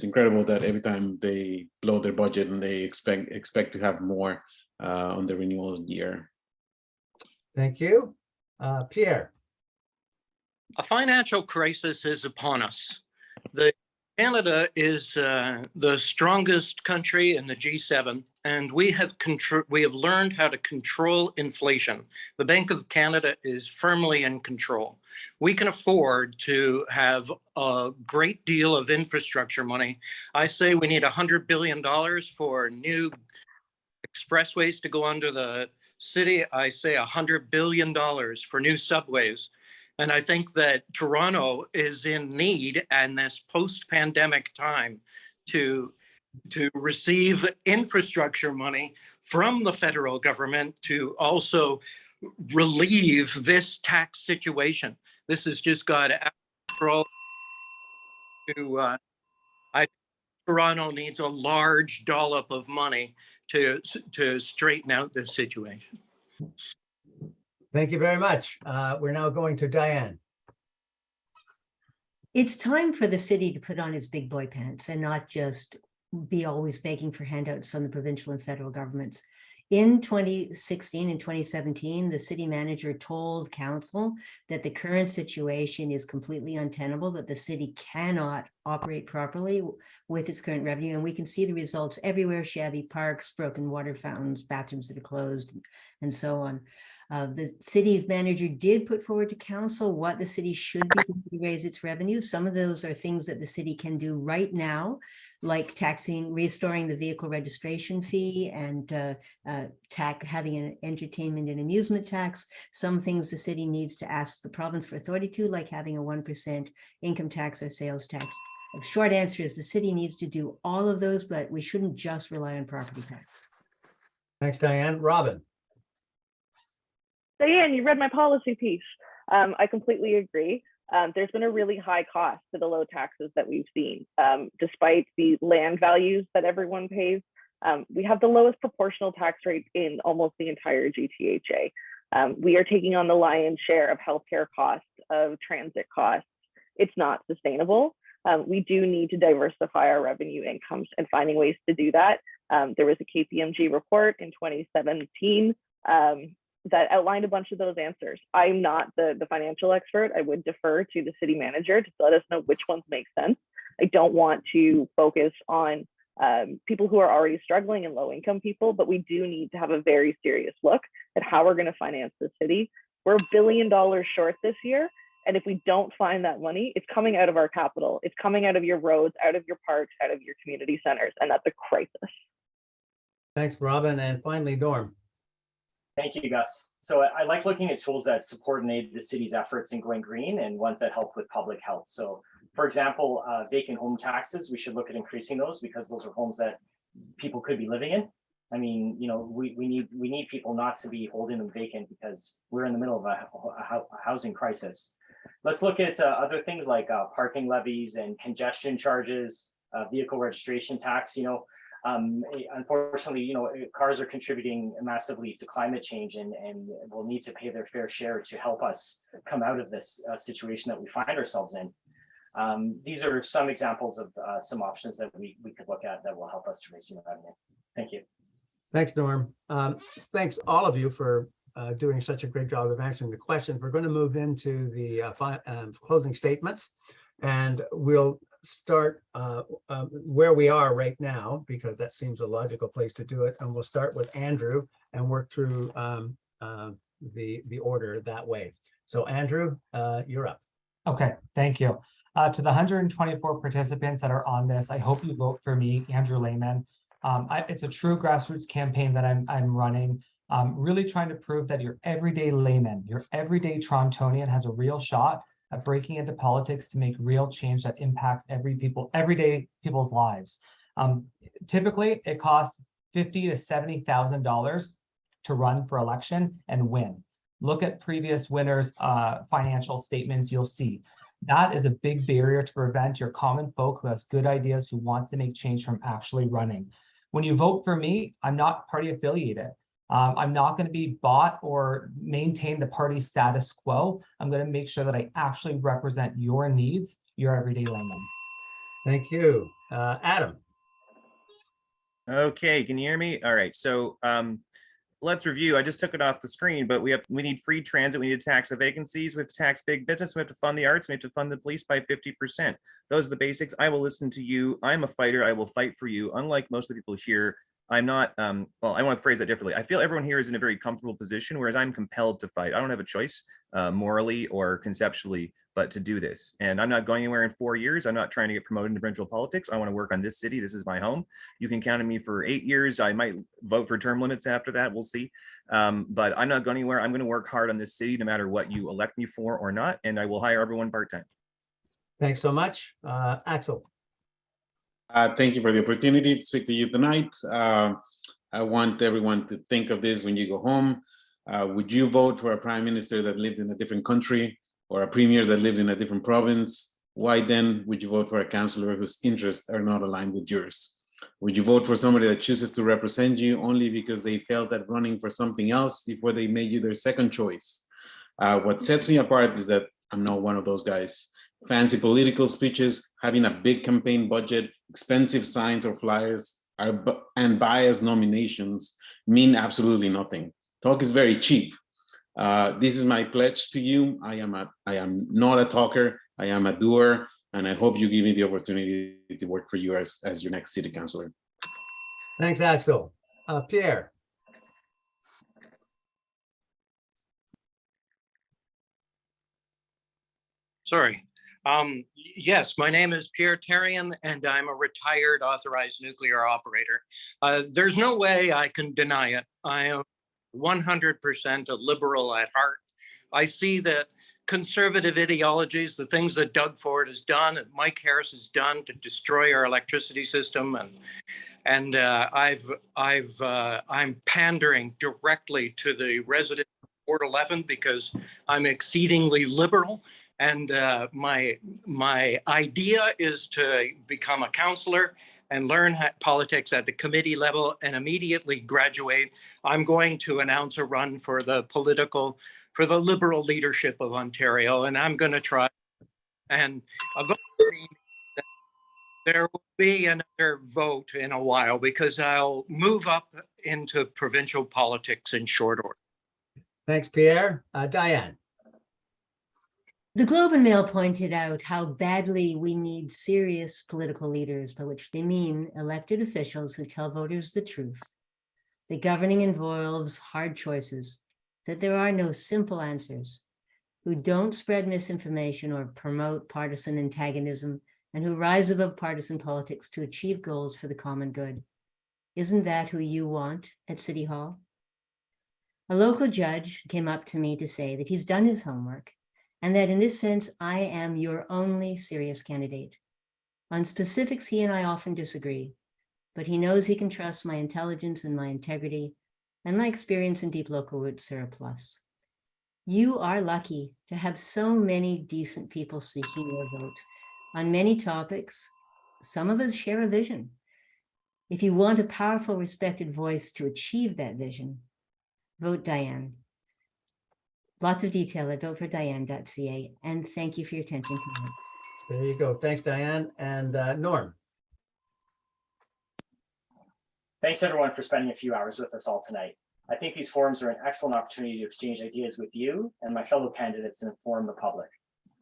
incredible that every time they blow their budget and they expect to have more on the renewal year. Thank you. Pierre. A financial crisis is upon us. Canada is the strongest country in the G7, and we have learned how to control inflation. The Bank of Canada is firmly in control. We can afford to have a great deal of infrastructure money. I say we need $100 billion for new expressways to go under the city. I say $100 billion for new subways. And I think that Toronto is in need in this post-pandemic time to receive infrastructure money from the federal government to also relieve this tax situation. This has just got out of control. I think Toronto needs a large dollop of money to straighten out this situation. Thank you very much. We're now going to Dianne. It's time for the city to put on its big boy pants and not just be always begging for handouts from the provincial and federal governments. In 2016 and 2017, the city manager told council that the current situation is completely untenable, that the city cannot operate properly with its current revenue. And we can see the results everywhere: shabby parks, broken water fountains, bathrooms that are closed, and so on. The city manager did put forward to council what the city should be to raise its revenue. Some of those are things that the city can do right now, like restoring the vehicle registration fee and having an entertainment and amusement tax. Some things the city needs to ask the province for authority to, like having a 1% income tax or sales tax. The short answer is the city needs to do all of those, but we shouldn't just rely on property tax. Thanks, Dianne. Robin. Dianne, you read my policy piece. I completely agree. There's been a really high cost to the low taxes that we've seen. Despite the land values that everyone pays, we have the lowest proportional tax rate in almost the entire GTHA. We are taking on the lion's share of healthcare costs, of transit costs. It's not sustainable. We do need to diversify our revenue incomes and finding ways to do that. There was a KPMG report in 2017 that outlined a bunch of those answers. I'm not the financial expert. I would defer to the city manager to let us know which ones make sense. I don't want to focus on people who are already struggling and low income people, but we do need to have a very serious look at how we're going to finance the city. We're $1 billion short this year. And if we don't find that money, it's coming out of our capital. It's coming out of your roads, out of your parks, out of your community centers. And that's a crisis. Thanks, Robin. And finally, Norm. Thank you, Gus. So I like looking at tools that support and aid the city's efforts in going green and ones that help with public health. So for example, vacant home taxes, we should look at increasing those because those are homes that people could be living in. I mean, you know, we need people not to be holding them vacant because we're in the middle of a housing crisis. Let's look at other things like parking levies and congestion charges, vehicle registration tax. You know, unfortunately, you know, cars are contributing massively to climate change and will need to pay their fair share to help us come out of this situation that we find ourselves in. These are some examples of some options that we could look at that will help us to raise some revenue. Thank you. Thanks, Norm. Thanks all of you for doing such a great job of answering the questions. We're going to move into the closing statements, and we'll start where we are right now, because that seems a logical place to do it. And we'll start with Andrew and work through the order that way. So Andrew, you're up. Okay, thank you. To the 124 participants that are on this, I hope you vote for me, Andrew Layman. It's a true grassroots campaign that I'm running, really trying to prove that your everyday layman, your everyday Torontonian has a real shot at breaking into politics to make real change that impacts everyday people's lives. Typically, it costs $50,000 to $70,000 to run for election and win. Look at previous winners' financial statements, you'll see. That is a big barrier to prevent your common folk who has good ideas, who wants to make change, from actually running. When you vote for me, I'm not party affiliated. I'm not going to be bought or maintain the party status quo. I'm going to make sure that I actually represent your needs, your everyday layman. Thank you. Adam. Okay, can you hear me? All right, so let's review. I just took it off the screen, but we need free transit. We need to tax the vacancies. We have to tax big business. We have to fund the arts. We have to fund the police by 50%. Those are the basics. I will listen to you. I'm a fighter. I will fight for you. Unlike most of the people here, I'm not, well, I want to phrase that differently. I feel everyone here is in a very comfortable position, whereas I'm compelled to fight. I don't have a choice morally or conceptually, but to do this. And I'm not going anywhere in 4 years. I'm not trying to get promoted into provincial politics. I want to work on this city. This is my home. You can count on me for 8 years. I might vote for term limits after that. We'll see. But I'm not going anywhere. I'm going to work hard on this city, no matter what you elect me for or not. And I will hire everyone part-time. Thanks so much. Axel. Thank you for the opportunity to speak to you tonight. I want everyone to think of this when you go home. Would you vote for a prime minister that lived in a different country or a premier that lived in a different province? Why then would you vote for a councillor whose interests are not aligned with yours? Would you vote for somebody that chooses to represent you only because they felt that running for something else before they made you their second choice? What sets me apart is that I'm not one of those guys. Fancy political speeches, having a big campaign budget, expensive signs or flyers, and biased nominations mean absolutely nothing. Talk is very cheap. This is my pledge to you. I am not a talker. I am a doer, and I hope you give me the opportunity to work for you as your next city councillor. Thanks, Axel. Pierre. Sorry. Yes, my name is Pierre Therrien, and I'm a retired authorized nuclear operator. There's no way I can deny it. I am 100% a liberal at heart. I see that conservative ideologies, the things that Doug Ford has done and Mike Harris has done to destroy our electricity system, and I'm pandering directly to the residents of Ward 11 because I'm exceedingly liberal. And my idea is to become a councillor and learn politics at the committee level and immediately graduate. I'm going to announce a run for the liberal leadership of Ontario, and I'm going to try. And a vote there will be another vote in a while because I'll move up into provincial politics in short order. Thanks, Pierre. Dianne. The Globe and Mail pointed out how badly we need serious political leaders, by which they mean elected officials who tell voters the truth. The governing involves hard choices, that there are no simple answers, who don't spread misinformation or promote partisan antagonism, and who rise above partisan politics to achieve goals for the common good. Isn't that who you want at City Hall? A local judge came up to me to say that he's done his homework, and that in this sense, I am your only serious candidate. On specifics, he and I often disagree, but he knows he can trust my intelligence and my integrity, and my experience and deep local roots are a plus. You are lucky to have so many decent people seeking your vote on many topics. Some of us share a vision. If you want a powerful, respected voice to achieve that vision, vote Dianne. Lots of detail at votefordianne.ca, and thank you for your attention tonight. There you go. Thanks, Dianne. And Norm. Thanks everyone for spending a few hours with us all tonight. I think these forums are an excellent opportunity to exchange ideas with you and my fellow candidates and inform the public.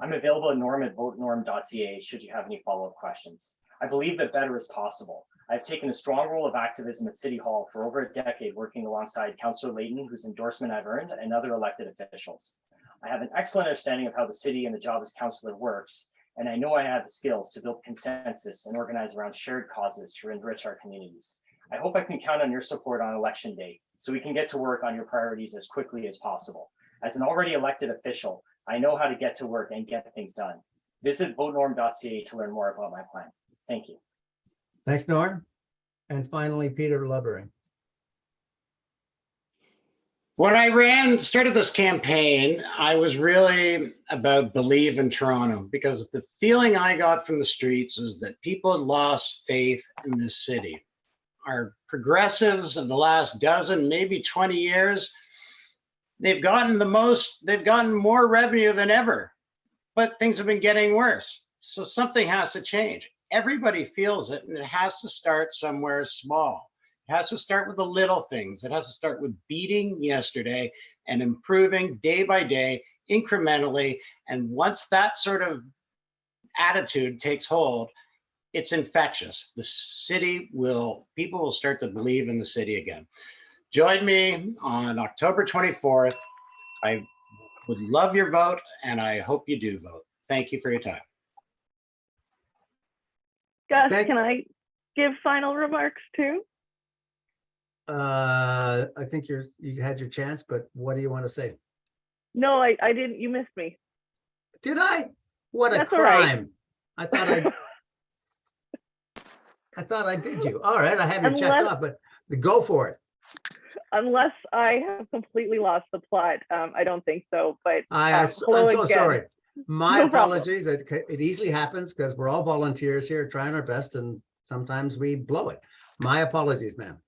I'm available at norm@votenorm.ca should you have any follow-up questions. I believe that better is possible. I've taken a strong role of activism at City Hall for over a decade, working alongside Councillor Layton, whose endorsement I've earned, and other elected officials. I have an excellent understanding of how the city and the job as councillor works, and I know I have the skills to build consensus and organize around shared causes to enrich our communities. I hope I can count on your support on election day, so we can get to work on your priorities as quickly as possible. As an already elected official, I know how to get to work and get things done. Visit votenorm.ca to learn more about my plan. Thank you. Thanks, Norm. And finally, Peter Lovering. When I started this campaign, I was really about believe in Toronto, because the feeling I got from the streets was that people had lost faith in this city. Our progressives of the last dozen, maybe 20 years, they've gotten more revenue than ever, but things have been getting worse. So something has to change. everybody feels it, and it has to start somewhere small. It has to start with the little things. It has to start with beating yesterday and improving day by day, incrementally. And once that sort of attitude takes hold, it's infectious. The city will, people will start to believe in the city again. Join me on October 24th. I would love your vote, and I hope you do vote. Thank you for your time. Gus, can I give final remarks too? I think you had your chance, but what do you want to say? No, I didn't. You missed me. Did I? What a That's all right. crime. I thought I did you. All right, I have you checked off, but go for it. Unless I have completely lost the plot, I don't think so. But I'm hello so again. sorry. My No problem. apologies. It easily happens because we're all volunteers here trying our best, and sometimes we blow it. My apologies, ma'am.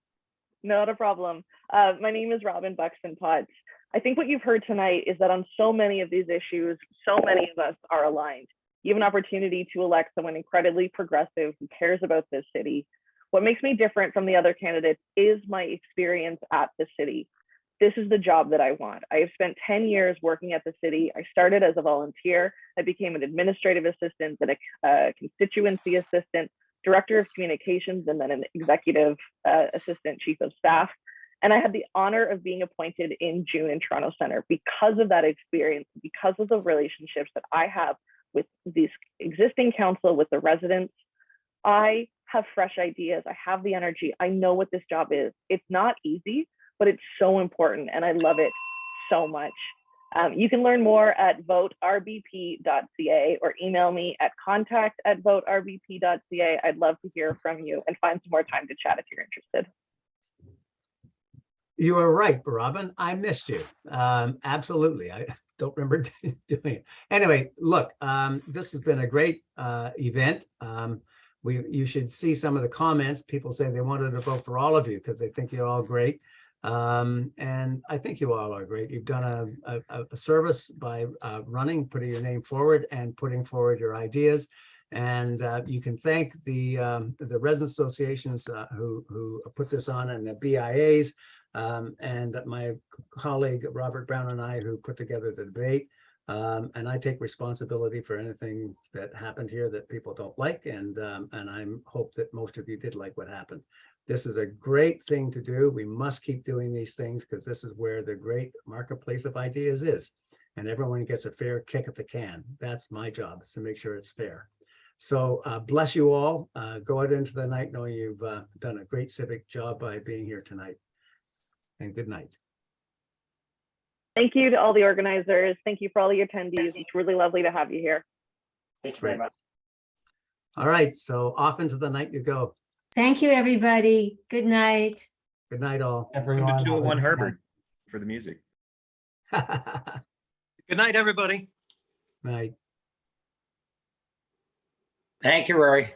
Not a problem. My name is Robin Buxton Potts. I think what you've heard tonight is that on so many of these issues, so many of us are aligned. You have an opportunity to elect someone incredibly progressive who cares about this city. What makes me different from the other candidates is my experience at the city. This is the job that I want. I have spent 10 years working at the city. I started as a volunteer. I became an administrative assistant, then a constituency assistant, director of communications, and then an executive assistant chief of staff. And I had the honor of being appointed in June in Toronto Centre. Because of that experience, because of the relationships that I have with these existing council, with the residents, I have fresh ideas. I have the energy. I know what this job is. It's not easy, but it's so important, and I love it so much. You can learn more at voterbp.ca or email me at contact@voterbp.ca. I'd love to hear from you and find some more time to chat if you're interested. You are right, Robin. I missed you. Absolutely. I don't remember doing it. Anyway, look, this has been a great event. You should see some of the comments. People say they wanted to vote for all of you because they think you're all great. And I think you all are great. You've done a service by running, putting your name forward and putting forward your ideas. And you can thank the resident associations who put this on, and the BIAs, and my colleague Robert Brown and I who put together the debate. And I take responsibility for anything that happened here that people don't like, and I hope that most of you did like what happened. This is a great thing to do. We must keep doing these things because this is where the great marketplace of ideas is, and everyone gets a fair kick at the can. That's my job, is to make sure it's fair. So bless you all. Go out into the night knowing you've done a great civic job by being here tonight. And good night. Thank you to all the organizers. Thank you for all the attendees. It's really lovely to have you here. Thank you very much. All right, so off into the night you go. Thank you, everybody. Good night. Good night, all. Welcome to 201 Harbord for the music. Good night, everybody. Night. Thank you, Rory.